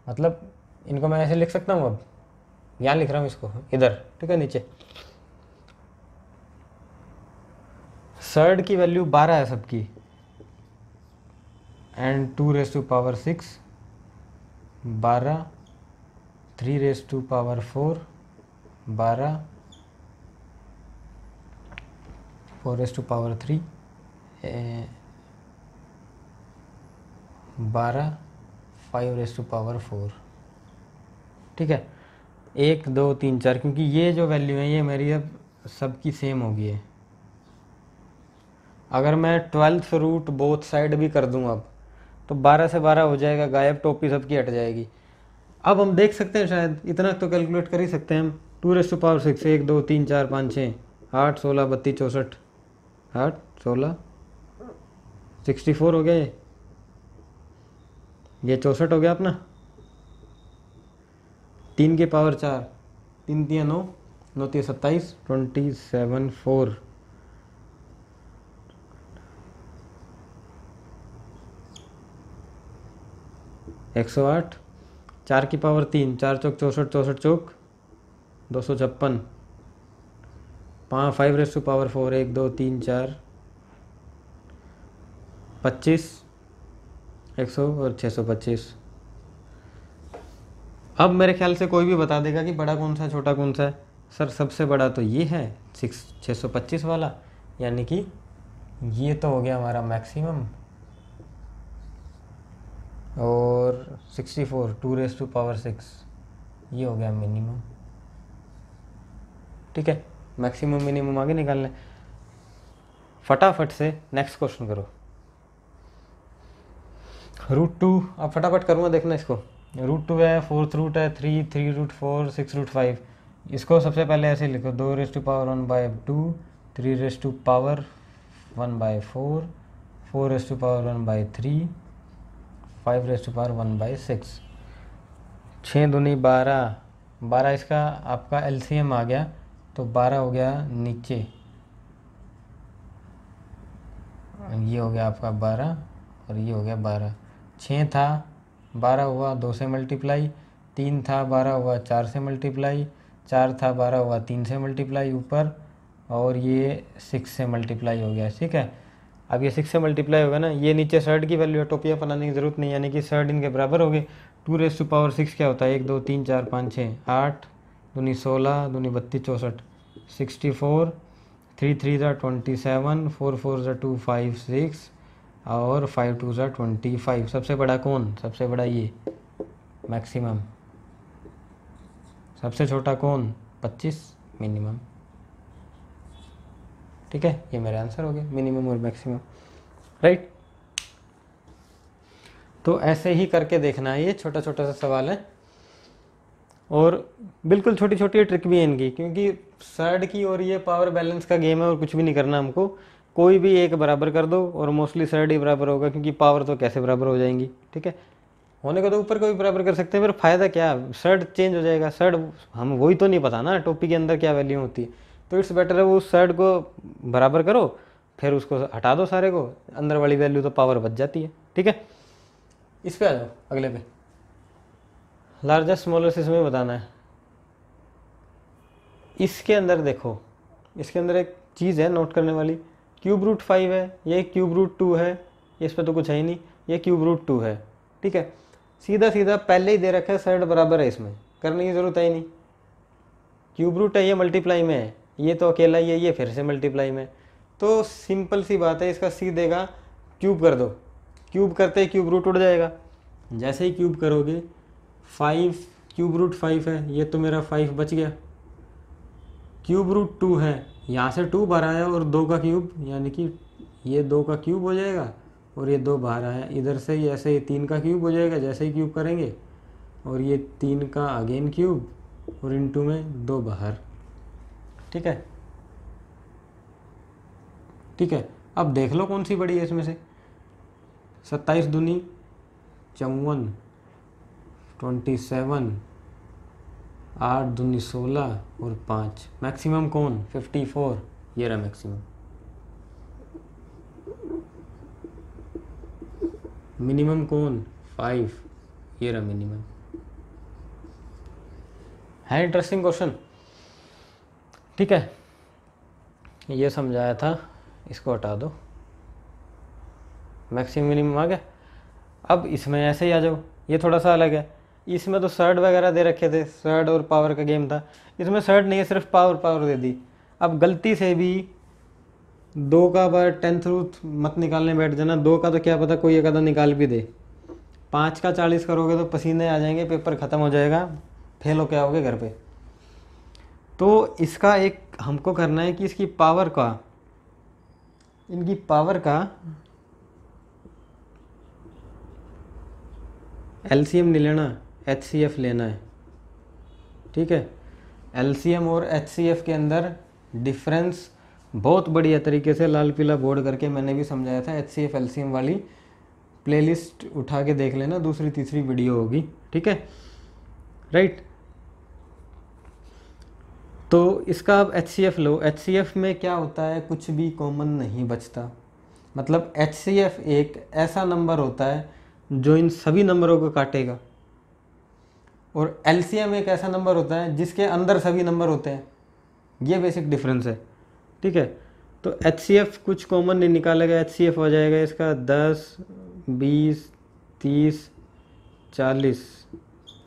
मतलब इनको मैं ऐसे लिख सकता हूँ, अब यहाँ लिख रहा हूँ इसको इधर, ठीक है, नीचे। सर्ड की वैल्यू 12 है सबकी, एंड 2⁻6, 12, 3⁻4, 12, 4⁻3, 12, 5⁻4। ठीक है, 1 2 3 4, क्योंकि ये जो वैल्यू है ये मेरी अब सबकी सेम होगी है। अगर मैं 12th रूट बोथ साइड भी कर दूँ अब, तो 12 से 12 हो जाएगा गायब, टोपी सबकी हट जाएगी। अब हम देख सकते हैं, शायद इतना तो कैलकुलेट कर ही सकते हैं हम। 2⁻6, 1 2 3 4 5 6 8 16 32 64, 8 16 64 हो गया, ये 64 हो गया अपना। 3 की पावर 4, 3 3 9, 9 3 27, 27 4, 108, 4 की पावर 3, 4 चौक 64, 64 चौक 256, 5⁻4, 1 2 3 4 25, 100 और 625। अब मेरे ख्याल से कोई भी बता देगा कि बड़ा कौन सा है, छोटा कौन सा है। सर सबसे बड़ा तो ये है 625 वाला, यानी कि ये तो हो गया हमारा मैक्सिमम, और 64 2⁻6 ये हो गया मिनिमम। ठीक है, मैक्सिमम मिनिमम आगे निकालना है। फटाफट से नेक्स्ट क्वेश्चन करो। √2, अब फटाफट करूँगा, देखना इसको। √2 है, 4th रूट है, 3 3√4, 6√5। इसको सबसे पहले ऐसे लिखो, 2⁻1/2, 3⁻1/4, 4⁻1/3, 5⁻1/6। 6 दूनी 12, 12 इसका आपका LCM आ गया, तो 12 हो गया नीचे, ये हो गया आपका 12, और ये हो गया 12। 6 था, 12 हुआ 2 से मल्टीप्लाई, 3 था 12 हुआ 4 से मल्टीप्लाई, 4 था 12 हुआ 3 से मल्टीप्लाई ऊपर, और ये 6 से मल्टीप्लाई हो गया। ठीक है, अब ये 6 से मल्टीप्लाई होगा ना, ये नीचे सर्ड की वैल्यू है, टोपियाँ बनाने की ज़रूरत नहीं, यानी कि सर्ड इनके बराबर हो गए। 2⁻6 क्या होता है, 1 2 3 4 5 6 8 दूनी 16 दूनी 32 64, 64, 3 3 27, 4 4 2 5 6, और 5 2 25। सबसे बड़ा कौन, सबसे बड़ा ये मैक्सिमम। सबसे छोटा कौन, 25 मिनिमम। ठीक है, ये मेरा आंसर हो गया, मिनिमम और मैक्सिमम, राइट। तो ऐसे ही करके देखना है, ये छोटा छोटा सा सवाल है, और बिल्कुल छोटी छोटी ट्रिक भी है इनकी, क्योंकि सर्ड की और ये पावर बैलेंस का गेम है, और कुछ भी नहीं करना हमको। कोई भी एक बराबर कर दो, और मोस्टली सर्ड ही बराबर होगा, क्योंकि पावर तो कैसे बराबर हो जाएंगी। ठीक है, होने को तो ऊपर को भी बराबर कर सकते हैं, फिर फ़ायदा क्या, सर्ड चेंज हो जाएगा। सर्ड हम वही तो नहीं पता ना टॉपिक के अंदर क्या वैल्यू होती है, तो इट्स बेटर है वो उस सर्ड को बराबर करो, फिर उसको हटा दो सारे को, अंदर वाली वैल्यू तो पावर बच जाती है। ठीक है, इस पे आ जाओ, अगले पे। लार्जेस्ट स्मॉलेस्ट इसमें बताना है। इसके अंदर देखो, इसके अंदर एक चीज़ है नोट करने वाली, √5 है, ये √2 है, इस पर तो कुछ है ही नहीं, ये √2 है। ठीक है, सीधा सीधा पहले ही दे रखा है सर्ड बराबर है, इसमें करने की ज़रूरत है ही नहीं। √, है ये मल्टीप्लाई में है, ये तो अकेला ही है, ये फिर से मल्टीप्लाई में, तो सिंपल सी बात है, इसका सी देगा, क्यूब कर दो। क्यूब करते ही √, उड़ जाएगा। जैसे ही क्यूब करोगे, 5 √5 है, ये तो मेरा 5 बच गया। √2 है, यहाँ से 2 बाहर आया और 2 का क्यूब, यानी कि ये 2 का क्यूब हो जाएगा और ये 2 बाहर आया, इधर से ही ऐसे ही 3 का क्यूब हो जाएगा जैसे ही क्यूब करेंगे, और ये 3 का अगेन क्यूब और इनटू में 2 बाहर। ठीक है, ठीक है। अब देख लो कौन सी बड़ी है इसमें से। 27 दूनी 54, 27, 8 दूनी 16 और 5। मैक्सिमम कौन? 54। ये रहा मैक्सिमम। मिनिमम कौन? 5। ये रहा मिनिमम। है इंटरेस्टिंग क्वेश्चन। ठीक है, ये समझाया था, इसको हटा दो। मैक्सिमम मिनिमम आ गया। अब इसमें ऐसे ही आ जाओ, ये थोड़ा सा अलग है। इसमें तो सर्ड वगैरह दे रखे थे, सर्ड और पावर का गेम था। इसमें सर्ड नहीं है, सिर्फ पावर पावर दे दी। अब गलती से भी 2 का बार 10th रूट मत निकालने बैठ जाना। 2 का तो क्या पता कोई एक आधा निकाल भी दे। 5 का 40 करोगे तो पसीने आ जाएंगे, पेपर ख़त्म हो जाएगा, फेल होके आओगे घर पे। तो इसका एक हमको करना है कि इसकी पावर का, इनकी पावर का एलसीएम नहीं लेना, एचसीएफ लेना है। ठीक है, एलसीएम और एचसीएफ के अंदर डिफरेंस बहुत बढ़िया तरीके से लाल पीला बोर्ड करके मैंने भी समझाया था। एचसीएफ एलसीएम वाली प्लेलिस्ट उठा के देख लेना, दूसरी तीसरी वीडियो होगी। ठीक है, राइट। तो इसका अब एचसीएफ लो। एचसीएफ में क्या होता है, कुछ भी कॉमन नहीं बचता। मतलब एचसीएफ एक ऐसा नंबर होता है जो इन सभी नंबरों को काटेगा, और एलसीएम एक ऐसा नंबर होता है जिसके अंदर सभी नंबर होते हैं। ये बेसिक डिफरेंस है। ठीक है, तो एचसीएफ कुछ कॉमन नहीं निकालेगा। एचसीएफ हो जाएगा इसका 10, 20, 30, 40,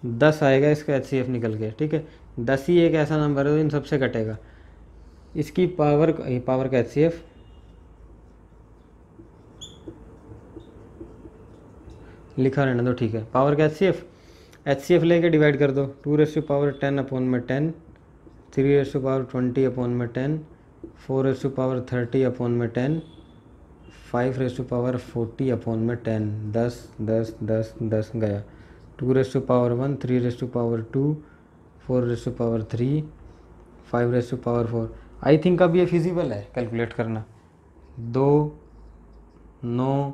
10 आएगा इसका एचसीएफ निकल के। ठीक है, 10 ही एक ऐसा नंबर है जो इन सबसे कटेगा। इसकी पावर का एचसीएफ लिखा रहना दो। ठीक है, पावर का एचसीएफ लेके डिवाइड कर दो। 2⁻10 अपॉन में 10, 3⁻20 अपॉन में 10, 4⁻30 अपॉन में 10, 5⁻40 अपॉन में 10। 10 10 10 10 गया। 2⁻1, 3⁻2, 4⁻3, 5⁻4। आई थिंक अब ये फिजिबल है कैलकुलेट करना। 2, 9,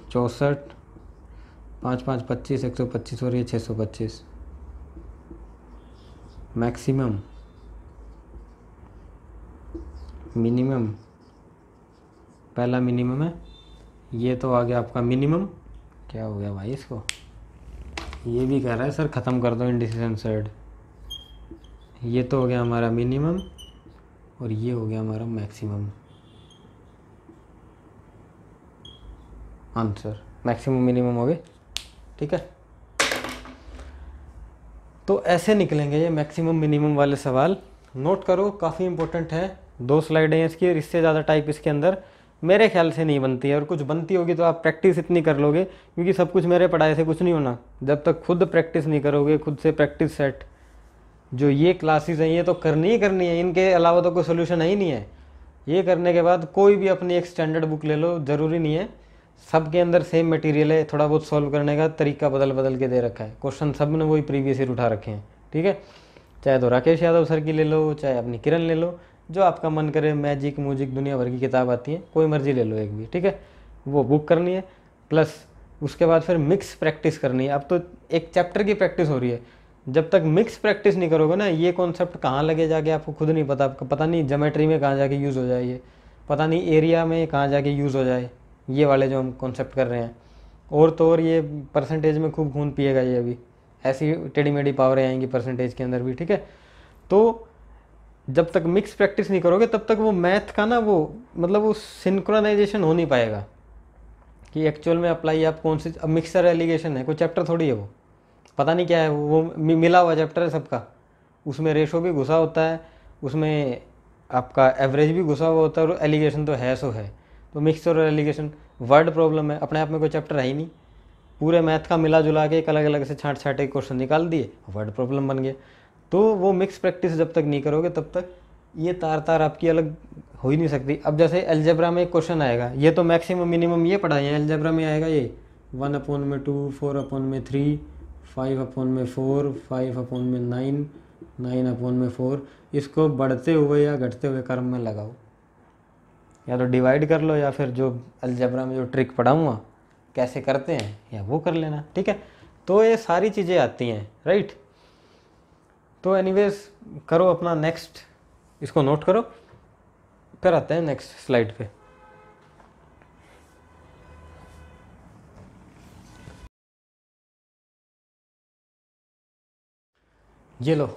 64, 5 5 25, 125 और ये 625। मैक्सिमम, मिनिमम, पहला मिनिमम है, ये तो आ गया आपका मिनिमम। क्या हो गया भाई इसको, ये भी कह रहा है सर ख़त्म कर दो इंडिसीजन सर्ड। ये तो हो गया हमारा मिनिमम और ये हो गया हमारा मैक्सिमम। आंसर मैक्सिमम मिनिमम हो गए। ठीक है, तो ऐसे निकलेंगे ये मैक्सिमम मिनिमम वाले सवाल। नोट करो, काफ़ी इंपॉर्टेंट है। 2 स्लाइडें हैं इसकी, और इससे ज़्यादा टाइप इसके अंदर मेरे ख्याल से नहीं बनती है। और कुछ बनती होगी तो आप प्रैक्टिस इतनी कर लोगे, क्योंकि सब कुछ मेरे पढ़ाए से कुछ नहीं होना जब तक खुद प्रैक्टिस नहीं करोगे। खुद से प्रैक्टिस सेट, जो ये क्लासेस हैं ये तो करनी ही करनी है, इनके अलावा तो कोई सोल्यूशन है ही नहीं है। ये करने के बाद कोई भी अपनी एक स्टैंडर्ड बुक ले लो, ज़रूरी नहीं है सबके अंदर सेम मटेरियल है। थोड़ा बहुत सॉल्व करने का तरीका बदल बदल के दे रखा है। क्वेश्चन सब ने वही प्रीवियस ईयर उठा रखे हैं। ठीक है, चाहे तो राकेश यादव सर की ले लो, चाहे अपनी किरण ले लो, जो आपका मन करे। मैजिक म्यूजिक दुनिया भर की किताब आती है, कोई मर्जी ले लो एक भी। ठीक है, वो बुक करनी है, प्लस उसके बाद फिर मिक्स प्रैक्टिस करनी है। अब तो एक चैप्टर की प्रैक्टिस हो रही है, जब तक मिक्स प्रैक्टिस नहीं करोगे ना, ये कॉन्सेप्ट कहाँ लगे जाके आपको खुद नहीं पता। आपको पता नहीं ज्योमेट्री में कहाँ जाके यूज़ हो जाए, ये पता नहीं एरिया में कहाँ जाके यूज़ हो जाए, ये वाले जो हम कॉन्सेप्ट कर रहे हैं। और तो और ये परसेंटेज में खूब खून पिएगा ये। अभी ऐसी टेढ़ी मेढ़ी पावरें आएंगी परसेंटेज के अंदर भी। ठीक है, तो जब तक मिक्स प्रैक्टिस नहीं करोगे तब तक वो मैथ का ना वो मतलब वो सिंक्रोनाइजेशन हो नहीं पाएगा कि एक्चुअल में अप्लाई आप कौन सी। अब मिक्सर एलिगेशन है, कोई चैप्टर थोड़ी है वो, पता नहीं क्या है वो मिला हुआ चैप्टर है सबका। उसमें रेशो भी घुसा होता है, उसमें आपका एवरेज भी घुसा हुआ होता है, और एलिगेशन तो है सो है। तो मिक्सर और एलिगेशन वर्ड प्रॉब्लम है, अपने आप में कोई चैप्टर है ही नहीं। पूरे मैथ का मिला जुला के एक अलग अलग से छाँट छाँट के क्वेश्चन निकाल दिए, वर्ड प्रॉब्लम बन गया। तो वो मिक्स प्रैक्टिस जब तक नहीं करोगे तब तक ये तार तार आपकी अलग हो ही नहीं सकती। अब जैसे अलजेब्रा में एक क्वेश्चन आएगा, ये तो मैक्सिमम मिनिमम ये पढ़ा है, अलजेब्रा में आएगा ये 1/2, 4/3, 5/4, 5/9, 9/4। इसको बढ़ते हुए या घटते हुए क्रम में लगाओ, या तो डिवाइड कर लो या फिर जो अलजेब्रा में जो ट्रिक पढ़ाऊँगा कैसे करते हैं या वो कर लेना, ठीक है। तो ये सारी चीज़ें आती हैं, राइट। तो एनीवेज करो अपना नेक्स्ट, इसको नोट करो, फिर आते हैं नेक्स्ट स्लाइड पे। ये लो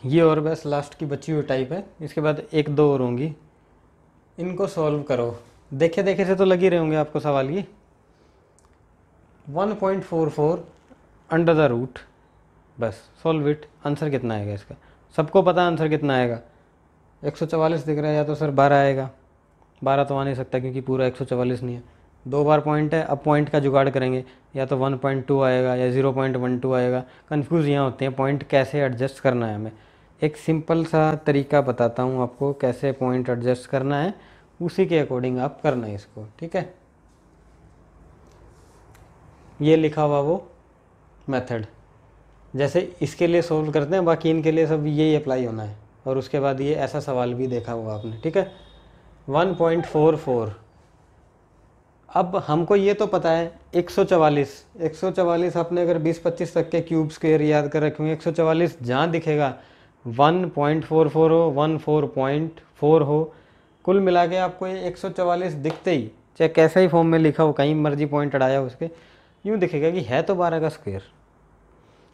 ये और बस लास्ट की बची हुई टाइप है, इसके बाद 1-2 और होंगी, इनको सॉल्व करो। देखे देखे से तो लग ही रहे होंगे आपको सवाल ये। 1.44 अंडर द रूट, बस सॉल्व इट। आंसर कितना आएगा इसका, सबको पता है आंसर कितना आएगा। 144 दिख रहा है, या तो सर 12 आएगा, 12 तो आ नहीं सकता क्योंकि पूरा 144 नहीं है। 2 बार पॉइंट है, अब पॉइंट का जुगाड़ करेंगे, या तो 1.2 आएगा या 0.12 आएगा। कंफ्यूज यहाँ होते हैं पॉइंट कैसे एडजस्ट करना है हमें। एक सिंपल सा तरीका बताता हूँ आपको कैसे पॉइंट एडजस्ट करना है, उसी के अकॉर्डिंग आप करना है इसको, ठीक है। ये लिखा हुआ वो मेथड, जैसे इसके लिए सोल्व करते हैं, बाकी इनके लिए सब यही अप्लाई होना है। और उसके बाद ये ऐसा सवाल भी देखा होगा आपने, ठीक है। 1.44, अब हमको ये तो पता है 144 आपने अगर 20-25 तक के क्यूब स्क्वायर याद कर रखे होंगे, 144 जहाँ दिखेगा 1.44 हो, 14.4 हो, कुल मिला के आपको ये 144 दिखते ही, चाहे कैसा ही फॉर्म में लिखा हो, कहीं मर्जी पॉइंट अड़ाया हो उसके, यूँ दिखेगा कि है तो 12 का स्क्वायर।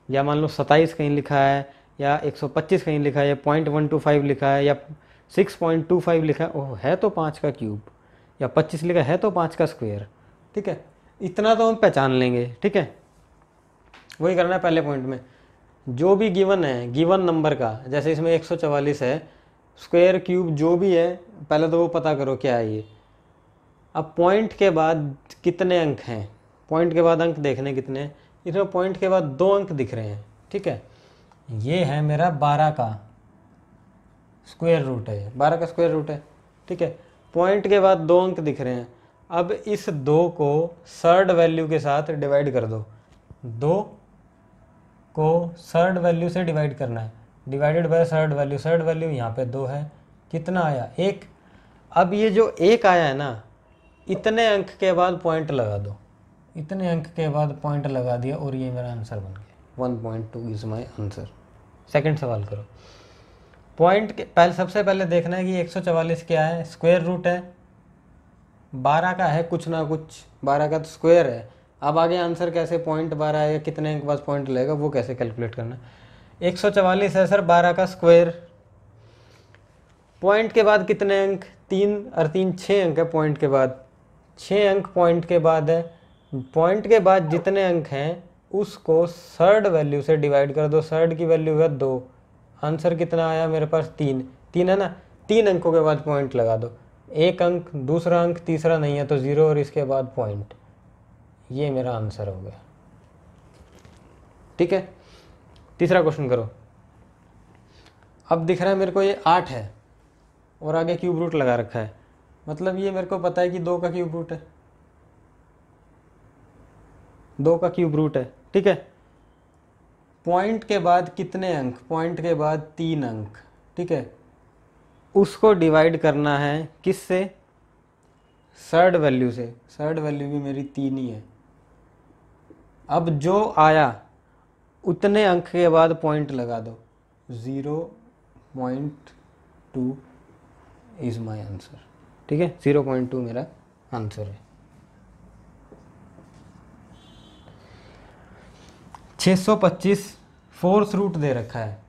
या मान लो 27 कहीं लिखा है, या 125 कहीं लिखा है, या 0.125 लिखा है, या 6.25 लिखा है, ओह है तो 5 का क्यूब, या 25 लिखा है तो 5 का स्क्वायर, ठीक है। इतना तो हम पहचान लेंगे, ठीक है। वही करना है पहले पॉइंट में, जो भी गिवन है, गिवन नंबर का, जैसे इसमें 144 है, स्क्वायर क्यूब जो भी है पहले तो वो पता करो क्या है ये। अब पॉइंट के बाद कितने अंक हैं, पॉइंट के बाद अंक देखने कितने हैं, इसमें पॉइंट के बाद 2 अंक दिख रहे हैं, ठीक है। ये है मेरा 12 का स्क्वायर रूट है, 12 का स्क्वायर रूट है, ठीक है। पॉइंट के बाद 2 अंक दिख रहे हैं, अब इस 2 को थर्ड वैल्यू के साथ डिवाइड कर दो, 2 को थर्ड वैल्यू से डिवाइड करना है, डिवाइडेड बाय थर्ड वैल्यू यहाँ पे 2 है, कितना आया 1। अब ये जो 1 आया है ना, इतने अंक के बाद पॉइंट लगा दो, इतने अंक के बाद पॉइंट लगा दिया और ये मेरा आंसर बन गया, 1.2 इज माई आंसर। सेकंड सवाल करो। पॉइंट के पहले सबसे पहले देखना है कि 144 क्या है, स्क्वायर रूट है, 12 का है कुछ ना कुछ, 12 का तो स्क्वायर है। अब आगे आंसर कैसे, पॉइंट 12 है, कितने अंक के बाद पॉइंट लगेगा वो कैसे कैलकुलेट करना है। 144 है सर 12 का स्क्वायर, पॉइंट के बाद कितने अंक, 3 और 3 6 अंक है पॉइंट के बाद, 6 अंक पॉइंट के बाद है। पॉइंट के बाद जितने अंक हैं उसको थर्ड वैल्यू से डिवाइड कर दो, थर्ड की वैल्यू है 2, आंसर कितना आया मेरे पास 3 है ना। 3 अंकों के बाद पॉइंट लगा दो, 1 अंक, दूसरा अंक, तीसरा नहीं है तो 0 और इसके बाद पॉइंट, ये मेरा आंसर हो गया, ठीक है। तीसरा क्वेश्चन करो। अब दिख रहा है मेरे को ये 8 है और आगे क्यूब रूट लगा रखा है, मतलब ये मेरे को पता है कि 2 का क्यूब रूट है, 2 का क्यूब रूट है, ठीक है। पॉइंट के बाद कितने अंक, पॉइंट के बाद 3 अंक, ठीक है। उसको डिवाइड करना है किससे, थर्ड वैल्यू से, थर्ड वैल्यू भी मेरी 3 ही है। अब जो आया उतने अंक के बाद पॉइंट लगा दो, 0.2 इज माई आंसर, ठीक है। 0.2 मेरा आंसर है। 625 फोर्थ रूट दे रखा है,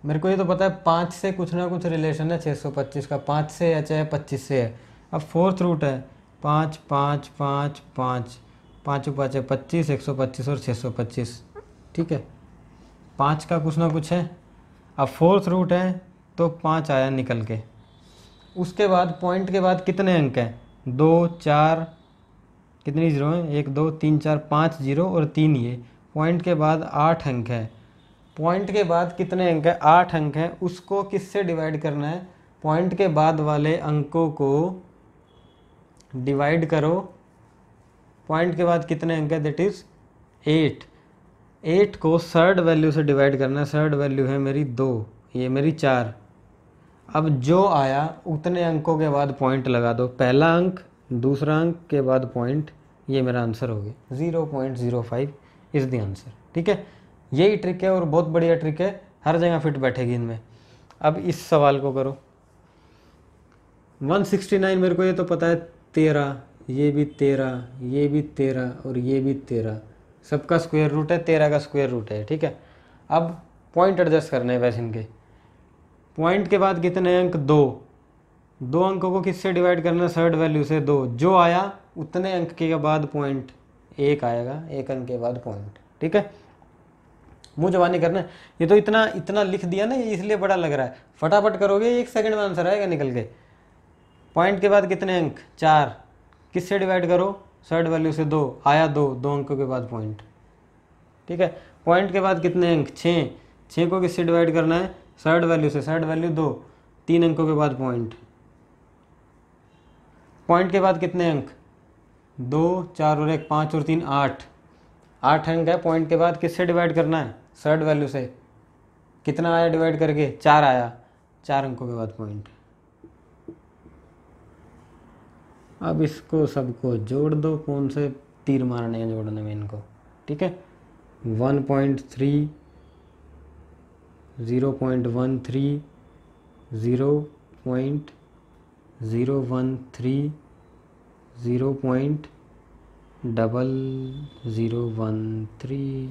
मेरे को ये तो पता है 5 से कुछ ना कुछ रिलेशन है 625 का, 5 से है चाहे 25 से है। अब फोर्थ रूट है 5 5 5 5, 5 5 है 25, 125 और 625, ठीक है। 5 का कुछ ना कुछ है, अब फोर्थ रूट है तो 5 आया निकल के। उसके बाद पॉइंट के बाद कितने अंक हैं, 2 4, कितनी जीरो हैं, 1 2 3 4 5 जीरो और 3 ये। पॉइंट के बाद 8 अंक है, पॉइंट के बाद कितने अंक है, 8 अंक हैं, उसको किससे डिवाइड करना है, पॉइंट के बाद वाले अंकों को डिवाइड करो, पॉइंट के बाद कितने अंक है, दैट इज 8। 8 को थर्ड वैल्यू से डिवाइड करना है, थर्ड वैल्यू है मेरी 2, ये मेरी 4। अब जो आया उतने अंकों के बाद पॉइंट लगा दो, पहला अंक दूसरा अंक के बाद पॉइंट, ये मेरा आंसर हो गया 0.05 इज़ द आंसर। ठीक है, यही ट्रिक है और बहुत बढ़िया ट्रिक है, हर जगह फिट बैठेगी इनमें। अब इस सवाल को करो, 169 मेरे को ये तो पता है 13, ये भी 13, ये भी 13 और ये भी 13, सबका स्क्वायर रूट है, 13 का स्क्वायर रूट है। ठीक है, अब पॉइंट एडजस्ट करने हैं वैसे इनके, पॉइंट के बाद कितने अंक, 2 अंकों को किससे डिवाइड करना, थर्ड वैल्यू से 2, जो आया उतने अंक के बाद पॉइंट, 1 आएगा, 1 अंक के बाद पॉइंट। ठीक है, मुँह जबानी करना है, ये तो इतना इतना लिख दिया ना, ये इसलिए बड़ा लग रहा है, फटाफट करोगे 1 सेकंड में आंसर आएगा निकल के। पॉइंट के बाद कितने अंक, 4, किससे डिवाइड करो, थर्ड वैल्यू से 2, आया 2 अंकों के बाद पॉइंट। ठीक है, पॉइंट के बाद कितने अंक, 6 को किससे डिवाइड करना है, थर्ड वैल्यू से, थर्ड वैल्यू 2, 3 अंकों के बाद पॉइंट। पॉइंट के बाद कितने अंक, 2, 4 और 1, 5 और 3, 8 अंक है, पॉइंट के बाद किससे डिवाइड करना है, थर्ड वैल्यू से, कितना आया डिवाइड करके, 4 आया, 4 अंकों के बाद पॉइंट। अब इसको सबको जोड़ दो, कौन से तीर मारने हैं जोड़ने में इनको। ठीक है, 1.3, 0.13, 0.013, 0.0013,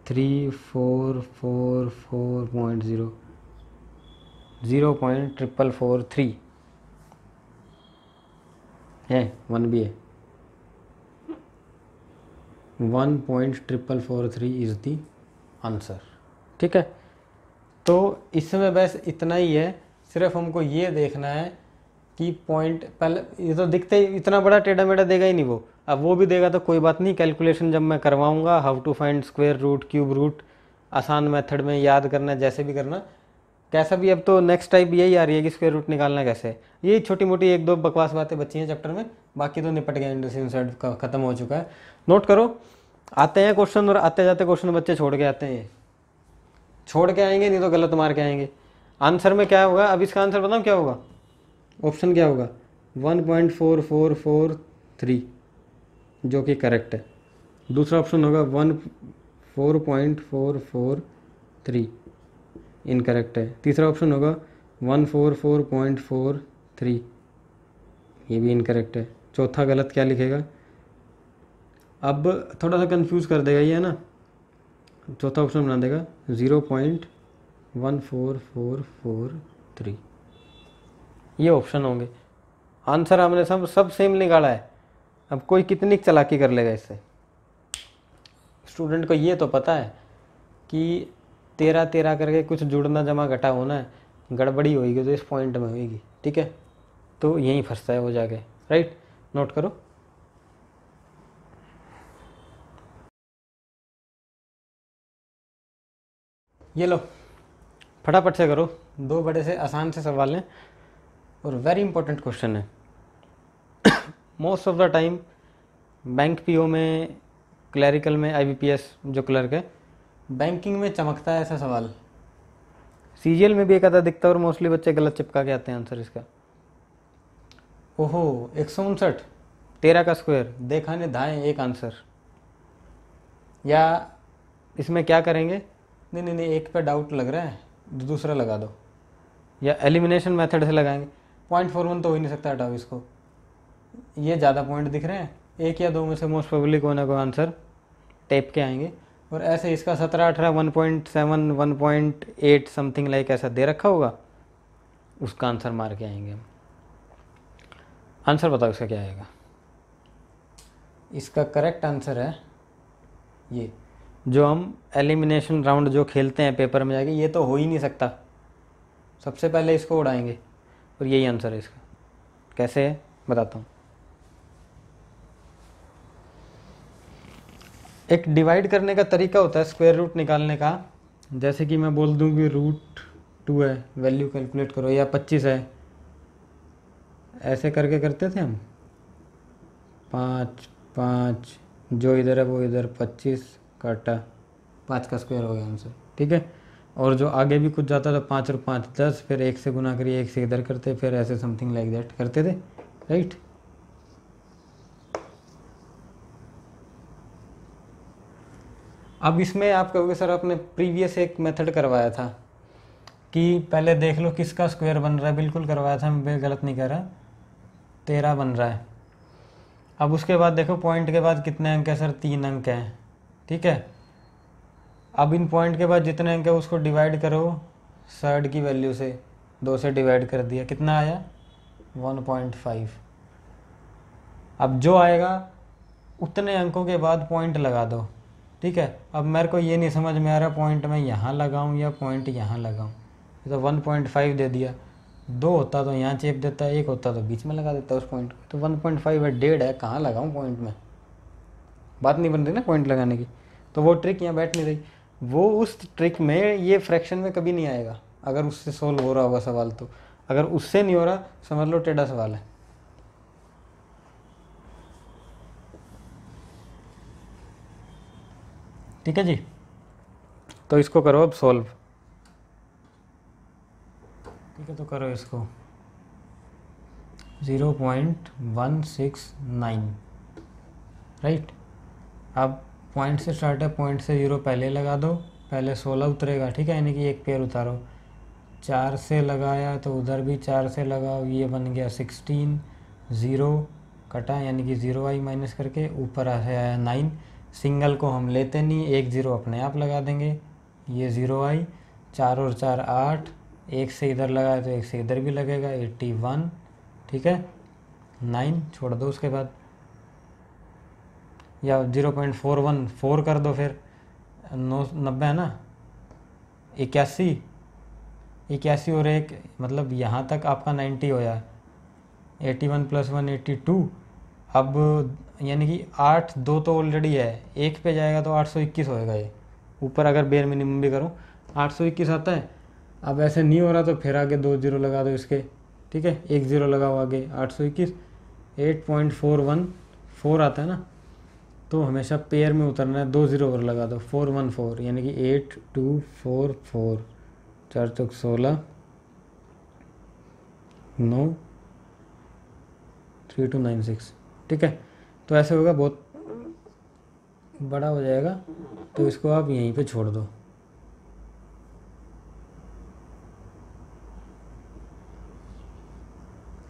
3444.0, 0.443 है, 1 भी है, 1.443 इज़ दी आंसर। ठीक है, तो इसमें बस इतना ही है, सिर्फ हमको ये देखना है कि पॉइंट, पहले ये तो दिखते ही इतना बड़ा टेढ़ा मेढ़ा देगा ही नहीं वो, अब वो भी देगा तो कोई बात नहीं, कैलकुलेशन जब मैं करवाऊंगा, how to find square root, cube root, आसान मेथड में याद करना, जैसे भी करना, कैसा भी। अब तो नेक्स्ट टाइप यही आ रही है कि स्क्वायर रूट निकालना कैसे है, ये छोटी मोटी 1-2 बकवास बातें बची हैं चैप्टर में, बाकी तो निपट गया, इंडस्ट्रियल साइड का खत्म हो चुका है। नोट करो, आते हैं क्वेश्चन और आते जाते क्वेश्चन बच्चे छोड़ के आते हैं, छोड़ के आएंगे, नहीं तो गलत मार के आएंगे। आंसर में क्या होगा, अब इसका आंसर बताऊँ क्या होगा, ऑप्शन क्या होगा, 1.4443 जो कि करेक्ट है, दूसरा ऑप्शन होगा 4.443 इनकरेक्ट है, तीसरा ऑप्शन होगा 144.43 ये भी इनकरेक्ट है, चौथा गलत क्या लिखेगा, अब थोड़ा सा कंफ्यूज कर देगा ये, है ना, चौथा ऑप्शन बना देगा 0.14443, ये ऑप्शन होंगे। आंसर हमने सब सेम निकाला है, अब कोई कितनी चालाकी कर लेगा इससे। स्टूडेंट को ये तो पता है कि 13 करके कुछ जुड़ना जमा घटा होना है, गड़बड़ी होगी तो इस पॉइंट में होगी। ठीक है, तो यहीं फंसता है वो जाके, राइट, नोट करो। ये लो, फटाफट से करो, 2 बड़े से आसान से सवाल हैं और वेरी इंपॉर्टेंट क्वेश्चन है। Most of the time bank PO में, क्लरिकल में, IBPS जो क्लर्क है, बैंकिंग में चमकता है ऐसा सवाल, सीजीएल में भी एक आधा दिखता है और मोस्टली बच्चे गलत चिपका के आते हैं आंसर इसका। ओहो, 159, 13 का स्क्वायर, देखा ने दाएं, एक आंसर। या इसमें क्या करेंगे, नहीं, एक पे डाउट लग रहा है, दूसरा लगा दो, या एलिमिनेशन मेथड से लगाएंगे। 0.41 तो हो ही नहीं सकता, हटाओ इसको, ये ज़्यादा पॉइंट दिख रहे हैं, 1 या 2 में से मोस्ट प्रोबेबली कोई ना कोई आंसर टेप के आएंगे। और ऐसे इसका 17, 18, 1.7, 1.8 समथिंग लाइक ऐसा दे रखा होगा, उसका आंसर मार के आएंगे हम। आंसर बताओ इसका क्या आएगा। इसका करेक्ट आंसर है ये, जो हम एलिमिनेशन राउंड जो खेलते हैं पेपर में जाके, ये तो हो ही नहीं सकता, सबसे पहले इसको उड़ाएंगे और यही आंसर है इसका। कैसे है बताता हूँ। एक डिवाइड करने का तरीका होता है स्क्वायर रूट निकालने का, जैसे कि मैं बोल दूं कि √2 है, वैल्यू कैलकुलेट करो, या 25 है, ऐसे करके करते थे हम। 5 5 जो इधर है वो इधर, 25 काटा 5 का स्क्वायर हो गया आंसर, ठीक है। और जो आगे भी कुछ जाता था 5 और 5 10, फिर 1 से गुना करिए, 1 से इधर करते, फिर ऐसे समथिंग लाइक दैट करते थे, राइट। अब इसमें आप कहोगे सर आपने प्रीवियस एक मेथड करवाया था कि पहले देख लो किसका स्क्वायर बन रहा है, बिल्कुल करवाया था, मैं गलत नहीं कह रहा, 13 बन रहा है। अब उसके बाद देखो पॉइंट के बाद कितने अंक है सर, 3 अंक हैं, ठीक है। अब इन पॉइंट के बाद जितने अंक है उसको डिवाइड करो सर्ड की वैल्यू से, 2 से डिवाइड कर दिया, कितना आया 1.5। अब जो आएगा उतने अंकों के बाद पॉइंट लगा दो, ठीक है। अब मेरे को ये नहीं समझ में आ रहा पॉइंट मैं यहाँ लगाऊँ या पॉइंट यहाँ लगाऊँ, तो 1.5 दे दिया, 2 होता तो यहाँ चेप देता, 1 होता तो बीच में लगा देता उस पॉइंट को। तो 1.5 है, 1.5 है, कहाँ लगाऊँ पॉइंट में, बात नहीं बन रही ना पॉइंट लगाने की। तो वो ट्रिक यहाँ बैठ नहीं रही, वो उस ट्रिक में ये फ्रैक्शन में कभी नहीं आएगा अगर उससे सोल्व हो रहा होगा सवाल। तो अगर उससे नहीं हो रहा समझ लो टेढ़ा सवाल है, ठीक है जी। तो इसको करो अब सॉल्व, ठीक है। तो करो इसको 0.169, राइट। अब पॉइंट से स्टार्ट है, पॉइंट से 0 पहले लगा दो, पहले 16 उतरेगा, ठीक है, यानी कि एक पेयर उतारो। 4 से लगाया तो उधर भी 4 से लगाओ, ये बन गया 16, 0 कटा यानी कि 0 आई माइनस करके, ऊपर आया 9। सिंगल को हम लेते नहीं, 1 0 अपने आप लगा देंगे, ये 0 आई। 4 और 4 8, 1 से इधर लगाया तो 1 से इधर भी लगेगा, 81, ठीक है। 9 छोड़ दो उसके बाद, या 0.414 कर दो, फिर 90 है ना, 81 81 और 1 मतलब यहाँ तक आपका 90 होया, 81 + 1 82। अब यानी कि 8 2 तो ऑलरेडी है, 1 पे जाएगा तो 821 होएगा ये, ऊपर अगर बेयर मिनिमम भी करूँ 821 आता है। अब ऐसे नहीं हो रहा तो फिर आगे 2 0 लगा दो इसके, ठीक है, 1 0 लगाओ आगे, 821। 8.414 आता है ना, तो हमेशा पेयर में उतरना है, 2 0 और लगा दो, 414 यानी कि 8244, 4 चौक 16, 9 3296, ठीक है। तो ऐसे होगा, बहुत बड़ा हो जाएगा, तो इसको आप यहीं पे छोड़ दो।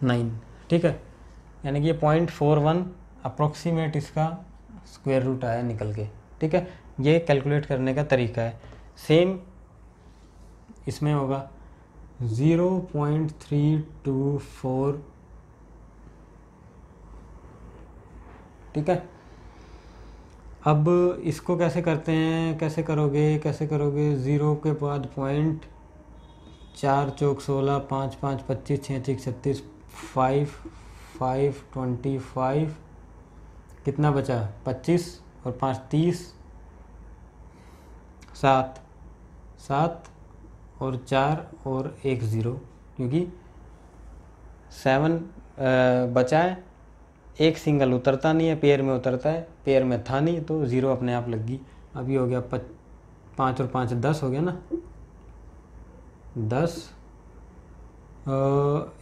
नाइन, ठीक है, यानी कि ये 0.41 अप्रोक्सीमेट इसका स्क्वायर रूट आया निकल के, ठीक है। ये कैलकुलेट करने का तरीका है। सेम इसमें होगा 0.324, ठीक है। अब इसको कैसे करते हैं, कैसे करोगे 0 के बाद पॉइंट, 4 चौक 16, 5 5 25, 6 6 36, 5 5 25, कितना बचा 25 और 5 30, 7 7 और 4 और 1 0, क्योंकि 7 बचा है, एक सिंगल उतरता नहीं है, पेयर में उतरता है, पेयर में था नहीं तो 0 अपने आप लग गई। अभी हो गया 5 और 5 10 हो गया ना, 10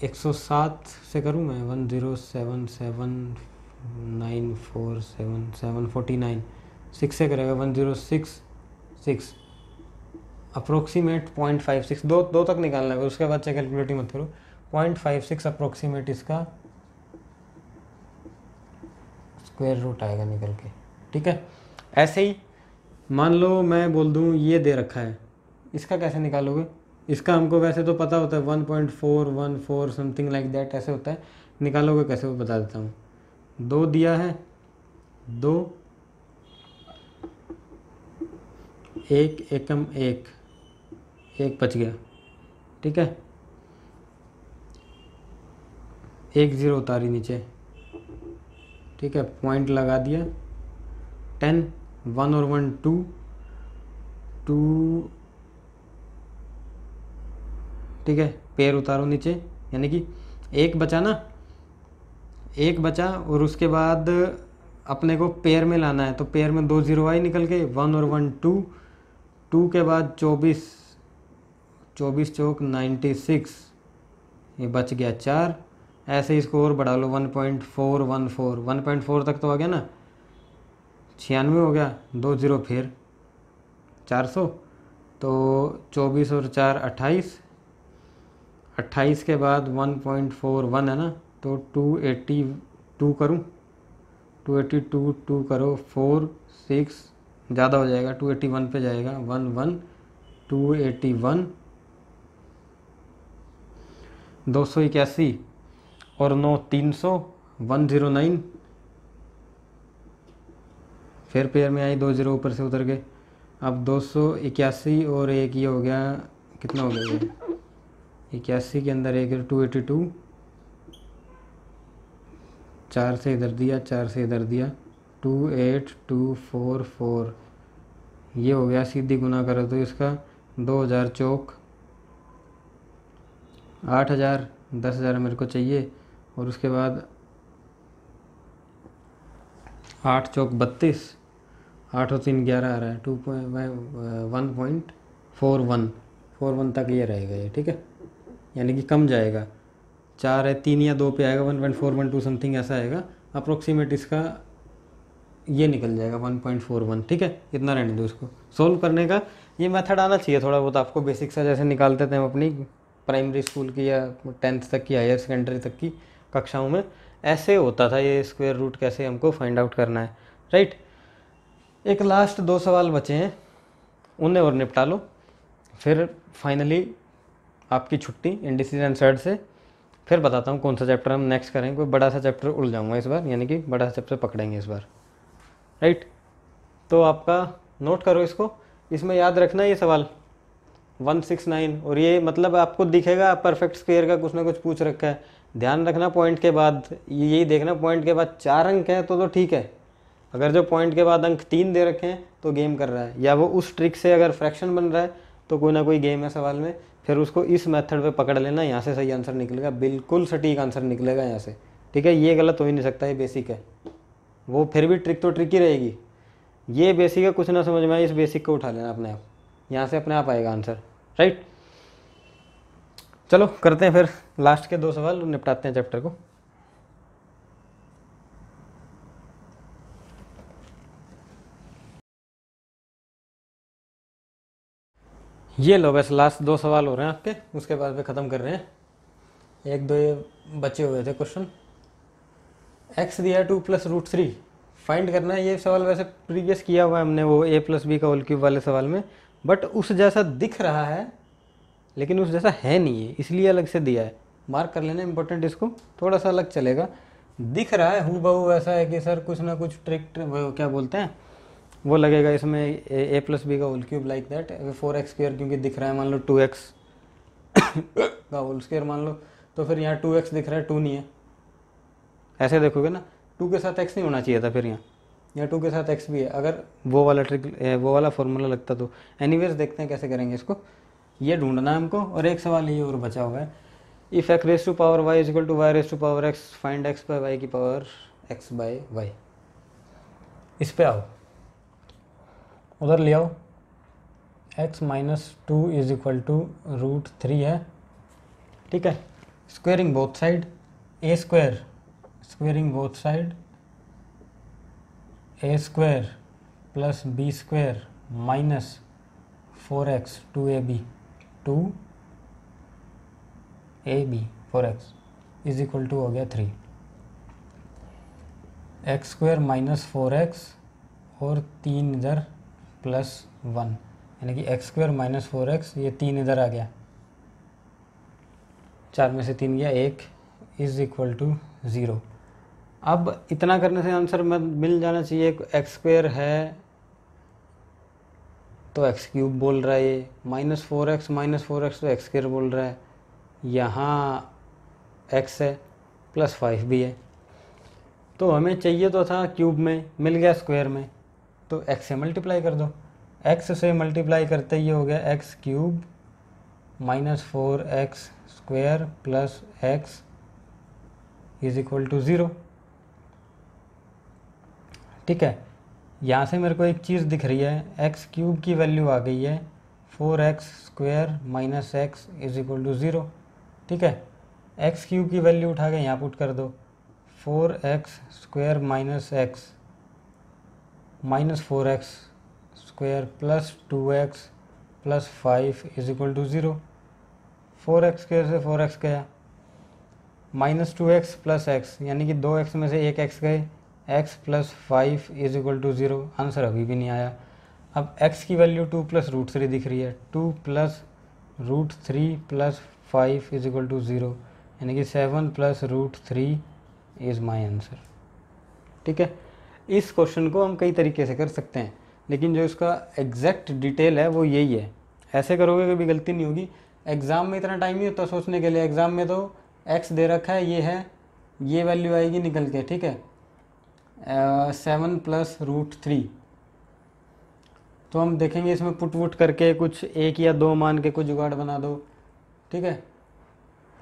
107 से करूँ मैं, 1077947 6 से करेगा 1066, अप्रोक्सीमेट 0.56, दो तक निकालना है, उसके बाद से कैलकुलेटिंग मत करो। 0.56 अप्रोक्सीमेट इसका स्क्वायर रूट आएगा निकल के, ठीक है। ऐसे ही मान लो मैं बोल दूँ ये दे रखा है, इसका कैसे निकालोगे, इसका हमको वैसे तो पता होता है 1.414 समथिंग लाइक दैट ऐसे होता है, निकालोगे कैसे वो बता देता हूँ। 2 दिया है, 2 1 एकम 1 बच गया, ठीक है, 1 0 उतारी नीचे, ठीक है, पॉइंट लगा दिया, 10 1 और 1 2 2 ठीक है, पेयर उतारो नीचे, यानी कि एक बचा ना, एक बचा और उसके बाद अपने को पेयर में लाना है, तो पेयर में 2 0 आई निकल के, 1 और 1 2, 2 के बाद 24, 24 चौक 96, ये बच गया 4। ऐसे ही इसको और बढ़ा लो 1.414, 1.4 तक तो आ गया ना, 96 हो गया, 2 0 फिर 400, तो 24 और 4 28, 28 के बाद 1.41 है ना, तो 282 करूँ, 282 2 करो 4 6, ज़्यादा हो जाएगा, 281 पे जाएगा, 1 281, 281 और 9 300, 109, फिर पेयर में आई 2 0 ऊपर से उतर गए। अब 281 और एक ये हो गया, कितना हो गया ये, 81 के अंदर एक 282, 4 से इधर दिया, 4 से इधर दिया, 28244, ये हो गया। सीधी गुना करो तो इसका 2000 चौक 8000, 10,000 मेरे को चाहिए, और उसके बाद 8 चौक 32, 8 और 3 11 आ रहा है, 1.41 तक ये रहेगा ये, ठीक है, यानी कि कम जाएगा, 4 है 3 या 2 पे आएगा, 1.412 समथिंग ऐसा आएगा अप्रोक्सीमेट, इसका ये निकल जाएगा 1.41, ठीक है। इतना रहने दो, इसको सोल्व करने का ये मेथड आना चाहिए थोड़ा बहुत आपको, बेसिक सा जैसे निकालते थे हम अपनी प्राइमरी स्कूल की या 10th तक की, हायर सेकेंडरी तक की कक्षाओं में ऐसे होता था, ये स्क्वायर रूट कैसे हमको फाइंड आउट करना है, राइट। एक लास्ट 2 सवाल बचे हैं, उन्हें और निपटा लो, फिर फाइनली आपकी छुट्टी इंडिसेस एंड सर्ट से। फिर बताता हूँ कौन सा चैप्टर हम नेक्स्ट करेंगे, कोई बड़ा सा चैप्टर उड़ जाऊँगा इस बार, यानी कि बड़ा सा चैप्टर पकड़ेंगे इस बार, राइट। तो आपका नोट करो इसको, इसमें याद रखना ये सवाल 169, और ये मतलब आपको दिखेगा परफेक्ट स्क्वायर का कुछ ना कुछ पूछ रखा है, ध्यान रखना पॉइंट के बाद यही देखना, पॉइंट के बाद 4 अंक हैं तो ठीक है, अगर जो पॉइंट के बाद अंक 3 दे रखे हैं तो गेम कर रहा है, या वो उस ट्रिक से अगर फ्रैक्शन बन रहा है तो कोई ना कोई गेम है सवाल में, फिर उसको इस मेथड पे पकड़ लेना, यहाँ से सही आंसर निकलेगा, बिल्कुल सटीक आंसर निकलेगा यहाँ से, ठीक है। ये गलत हो ही नहीं सकता, ये बेसिक है, वो फिर भी ट्रिक तो ट्रिक ही रहेगी, ये बेसिक है, कुछ ना समझ में आए इस बेसिक को उठा लेना अपने आप, यहाँ से अपने आप आएगा आंसर, राइट। चलो करते हैं फिर लास्ट के 2 सवाल, निपटाते हैं चैप्टर को। ये लो बस लास्ट 2 सवाल हो रहे हैं आपके, उसके बाद में ख़त्म कर रहे हैं। 1 2 ये बचे हुए थे क्वेश्चन। x दिया 2 + √3 फाइंड करना है, ये सवाल वैसे प्रीवियस किया हुआ है हमने वो a + b का होल क्यूब वाले सवाल में, बट उस जैसा दिख रहा है लेकिन उस जैसा है नहीं है, इसलिए अलग से दिया है, मार्क कर लेना इंपॉर्टेंट, इसको थोड़ा सा अलग चलेगा। दिख रहा है हूबहू ऐसा है कि सर कुछ ना कुछ ट्रिक, क्या बोलते हैं वो लगेगा इसमें, a + b का whole cube like that 4x², क्योंकि दिख रहा है मान लो 2x का होल स्क्वायर मान लो, तो फिर यहाँ 2x दिख रहा है, 2 नहीं है, ऐसे देखोगे ना, 2 के साथ x नहीं होना चाहिए था, फिर यहाँ 2 के साथ x भी है, अगर वो वाला ट्रिक वो वाला फॉर्मूला लगता तो। एनीवेज देखते हैं कैसे करेंगे इसको, ये ढूंढना है हमको। और एक सवाल ये और बचा हुआ है, if x⁻y = y⁻x find x by y की पावर x/y। इस पे आओ, उधर ले आओ, x - 2 = √3 है, ठीक है। Squaring both side, a² squaring both side a² + b² - 4x 2ab 4x हो गया 3, x² - 4x और 3 इधर +1, यानी कि x² - 4x, ये 3 इधर आ गया, 4 में से 3 गया 1 = 0। अब इतना करने से आंसर मिल जाना चाहिए। x² है तो x³ बोल रहा है, ये -4x तो x² बोल रहा है, यहाँ x है +5 भी है, तो हमें चाहिए तो था क्यूब में, मिल गया स्क्वायर में, तो x से मल्टीप्लाई कर दो, x से मल्टीप्लाई करते ये हो गया x³ -4x² plus x is equal to 0। ठीक है, यहाँ से मेरे को एक चीज़ दिख रही है, x³ की वैल्यू आ गई है 4x² minus x is equal to 0। ठीक है, x³ की वैल्यू उठा के यहाँ पुट कर दो, 4x² minus x minus 4x² plus 2x plus 5 is equal to 0। 4x² से 4x गया, माइनस 2x प्लस x यानी कि 2x में से एक x गए, x plus 5 is equal to 0। Answer अभी भी नहीं आया। अब x की वैल्यू 2 प्लस रूट 3 दिख रही है, 2 plus root 3 plus 5 is equal to 0, यानी कि 7 plus root 3 is my answer. ठीक है, इस क्वेश्चन को हम कई तरीके से कर सकते हैं, लेकिन जो इसका एग्जैक्ट डिटेल है वो यही है। ऐसे करोगे कभी गलती नहीं होगी। एग्ज़ाम में इतना टाइम नहीं होता सोचने के लिए, एग्ज़ाम में तो x दे रखा है, ये है, ये वैल्यू आएगी निकल के। ठीक है, 7 प्लस रूट 3, तो हम देखेंगे इसमें पुट वुट करके कुछ 1 या 2 मान के कुछ जुगाड़ बना दो। ठीक है,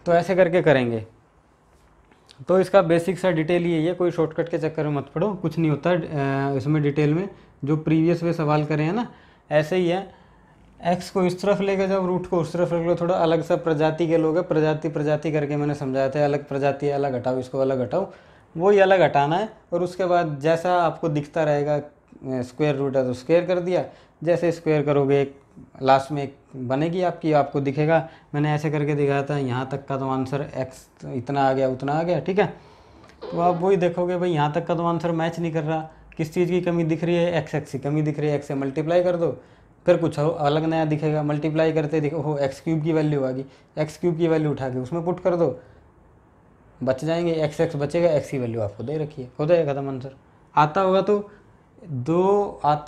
तो ऐसे करके करेंगे। तो इसका बेसिक सा डिटेल यही है, कोई शॉर्टकट के चक्कर में मत पड़ो, कुछ नहीं होता इसमें डिटेल में। जो प्रीवियस वे सवाल करे हैं ना, ऐसे ही है। x को इस तरफ लेके जाओ, रूट को उस तरफ रख लो, थोड़ा अलग सा प्रजाति के लोग हैं, प्रजाति करके मैंने समझाया था, अलग प्रजाति अलग हटाओ, इसको अलग हटाओ, वही अलग हटाना है। और उसके बाद जैसा आपको दिखता रहेगा, स्क्वायर रूट है तो स्क्वायर कर दिया, जैसे स्क्वायर करोगे लास्ट में एक बनेगी आपकी, आपको दिखेगा मैंने ऐसे करके दिखाया था, यहाँ तक का तो आंसर x इतना आ गया, उतना आ गया। ठीक है, तो आप वही देखोगे भाई यहाँ तक का तो आंसर मैच नहीं कर रहा, किस चीज़ की कमी दिख रही है, x की कमी दिख रही है, x से मल्टीप्लाई कर दो, फिर कुछ अलग नया दिखेगा, मल्टीप्लाई करते देखो हो x³ की वैल्यू आ गई, x³ की वैल्यू उठा के उसमें पुट कर दो, बच जाएंगे, x बचेगा, x की वैल्यू आपको दे रखी है, हो जाएगा खत्म आंसर। आता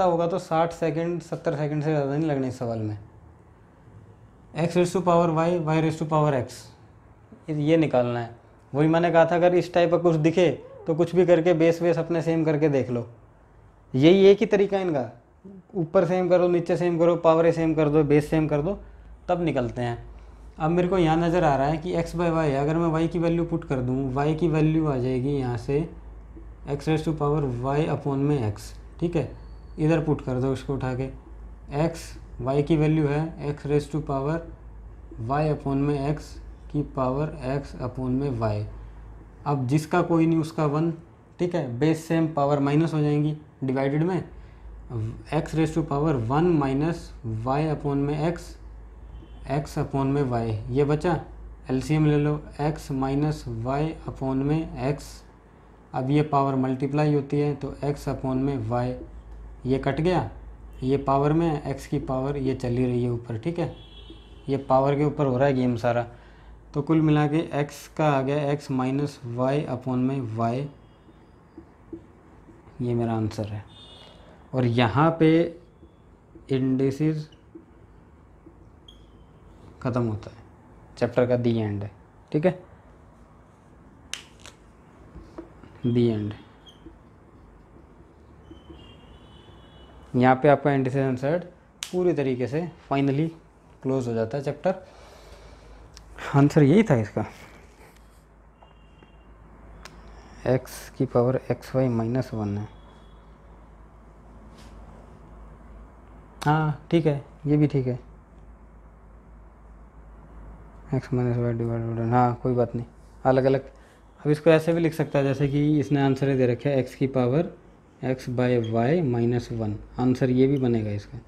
होगा तो 60 सेकंड 70 सेकंड से ज़्यादा नहीं लगने इस सवाल में। x⁻y y⁻x ये निकालना है। वही मैंने कहा था, अगर इस टाइप का कुछ दिखे तो कुछ भी करके बेस अपने सेम करके देख लो। यही एक ही तरीका इनका, ऊपर सेम करो, नीचे सेम करो, पावर सेम कर दो, बेस सेम कर दो, तब निकलते हैं। अब मेरे को यहाँ नज़र आ रहा है कि x/y है, अगर मैं y की वैल्यू पुट कर दूँ, y की वैल्यू आ जाएगी यहाँ से x⁻y/x। ठीक है, इधर पुट कर दो इसको उठा के, y की वैल्यू है x⁻y/x की पावर x/y। अब जिसका कोई नहीं उसका 1। ठीक है, बेस सेम, पावर माइनस हो जाएंगी डिवाइडेड में, x⁻1 माइनस y/x x/y, ये बचा, एलसीएम ले लो, x माइनस y/x। अब ये पावर मल्टीप्लाई होती है तो x/y, ये कट गया, ये पावर में x की पावर ये चली रही है ऊपर। ठीक है, ये पावर के ऊपर हो रहा है गेम सारा, तो कुल मिला के x का आ गया x माइनस y/y, ये मेरा आंसर है। और यहाँ पे इंडिसेस ख़त्म होता है, चैप्टर का दी एंड है। ठीक है, दी एंड, यहाँ पे आपका इंडिसेस आंसर्ड पूरी तरीके से फाइनली क्लोज हो जाता है चैप्टर। आंसर यही था इसका, x की पावर xy माइनस 1 है। हाँ ठीक है, ये भी ठीक है, x माइनस वाई डिवाइडेड, हाँ कोई बात नहीं, अलग अलग। अब इसको ऐसे भी लिख सकता है जैसे कि इसने आंसर दे रखा है x की पावर x/y माइनस 1, आंसर ये भी बनेगा इसका,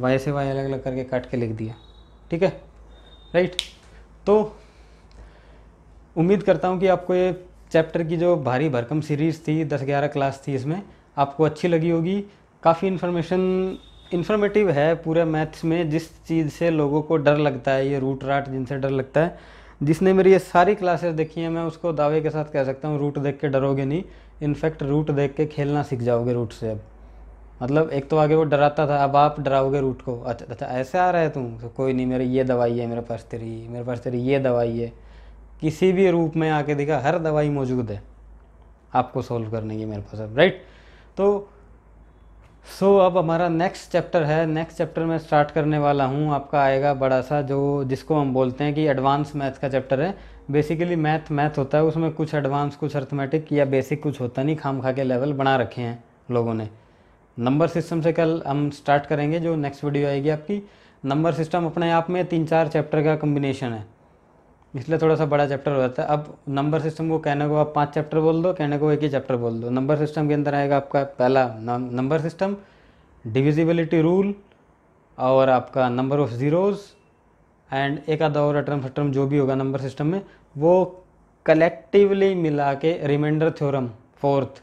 y से y अलग अलग करके काट के लिख दिया। ठीक है, राइट। तो उम्मीद करता हूँ कि आपको ये चैप्टर की जो भारी भरकम सीरीज़ थी, 10-11 क्लास थी, इसमें आपको अच्छी लगी होगी। काफ़ी इन्फॉर्मेटिव है पूरे मैथ्स में। जिस चीज़ से लोगों को डर लगता है, ये रूट राट जिनसे डर लगता है, जिसने मेरी ये सारी क्लासेस देखी हैं, मैं उसको दावे के साथ कह सकता हूँ रूट देख के डरोगे नहीं, इनफैक्ट रूट देख के खेलना सीख जाओगे रूट से। अब मतलब एक तो आगे वो डराता था, अब आप डराओगे रूट को। अच्छा ऐसे आ रहा है तुम, तो कोई नहीं, मेरी ये दवाई है, मेरे पास तेरी ये दवाई है। किसी भी रूप में आके दिखा, हर दवाई मौजूद है आपको सॉल्व करने की मेरे पास अब, राइट। तो अब हमारा नेक्स्ट चैप्टर है। नेक्स्ट चैप्टर में स्टार्ट करने वाला हूँ, आपका आएगा बड़ा सा, जो जिसको हम बोलते हैं कि एडवांस मैथ का चैप्टर है। बेसिकली मैथ होता है, उसमें कुछ एडवांस, कुछ अर्थमेटिक या बेसिक कुछ होता नहीं, खाम खा के लेवल बना रखे हैं लोगों ने। नंबर सिस्टम से कल हम स्टार्ट करेंगे, जो नेक्स्ट वीडियो आएगी आपकी। नंबर सिस्टम अपने आप में 3-4 चैप्टर का कम्बिनेशन है, इसलिए थोड़ा सा बड़ा चैप्टर हो जाता है। अब नंबर सिस्टम को कहने को आप 5 चैप्टर बोल दो, कहने को एक ही चैप्टर बोल दो। नंबर सिस्टम के अंदर आएगा आपका पहला नंबर सिस्टम, डिविजिबिलिटी रूल, और आपका नंबर ऑफ ज़ीरोज़, एंड एक आधा और टर्म जो भी होगा नंबर सिस्टम में, वो कलेक्टिवली मिला के रिमाइंडर थ्योरम फोर्थ,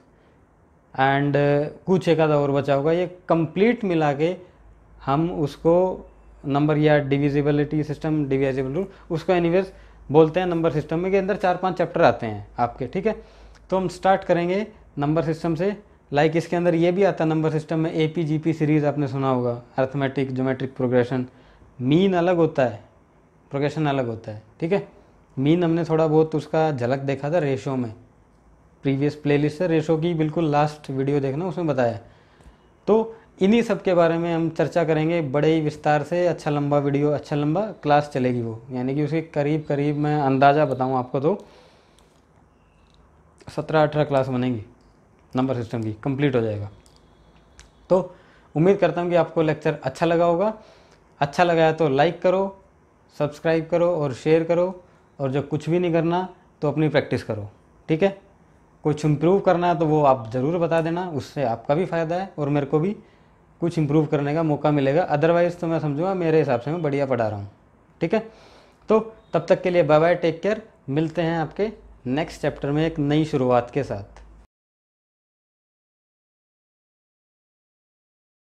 एंड कुछ एक आधा और बचा होगा, ये कंप्लीट मिला के हम उसको नंबर या डिविजिबिलिटी सिस्टम, डिविजिबल रूल, उसको एनीवेज बोलते हैं नंबर सिस्टम में, के अंदर 4-5 चैप्टर आते हैं आपके, ठीक है। तो हम स्टार्ट करेंगे नंबर सिस्टम से। लाइक इसके अंदर ये भी आता है नंबर सिस्टम में, APGP सीरीज़ आपने सुना होगा, अर्थमेटिक, ज्योमेट्रिक प्रोग्रेशन। मीन अलग होता है, प्रोग्रेशन अलग होता है, ठीक है। मीन हमने थोड़ा बहुत उसका झलक देखा था रेशो में, प्रीवियस प्लेलिस्ट से रेशो की बिल्कुल लास्ट वीडियो देखना, उसमें बताया। तो इन्हीं सब के बारे में हम चर्चा करेंगे बड़े ही विस्तार से। अच्छा लंबा वीडियो, अच्छा लंबा क्लास चलेगी वो, यानी कि उसके करीब करीब मैं अंदाज़ा बताऊं आपको तो 17-18 क्लास बनेंगी नंबर सिस्टम की, कंप्लीट हो जाएगा। तो उम्मीद करता हूँ कि आपको लेक्चर अच्छा लगा होगा। अच्छा लगा है तो लाइक करो, सब्सक्राइब करो और शेयर करो, और जब कुछ भी नहीं करना तो अपनी प्रैक्टिस करो, ठीक है। कुछ इम्प्रूव करना है तो वो आप ज़रूर बता देना, उससे आपका भी फ़ायदा है और मेरे को भी कुछ इम्प्रूव करने का मौका मिलेगा। अदरवाइज़ तो मैं समझूंगा मेरे हिसाब से मैं बढ़िया पढ़ा रहा हूँ, ठीक है। तो तब तक के लिए बाय बाय, टेक केयर। मिलते हैं आपके नेक्स्ट चैप्टर में एक नई शुरुआत के साथ।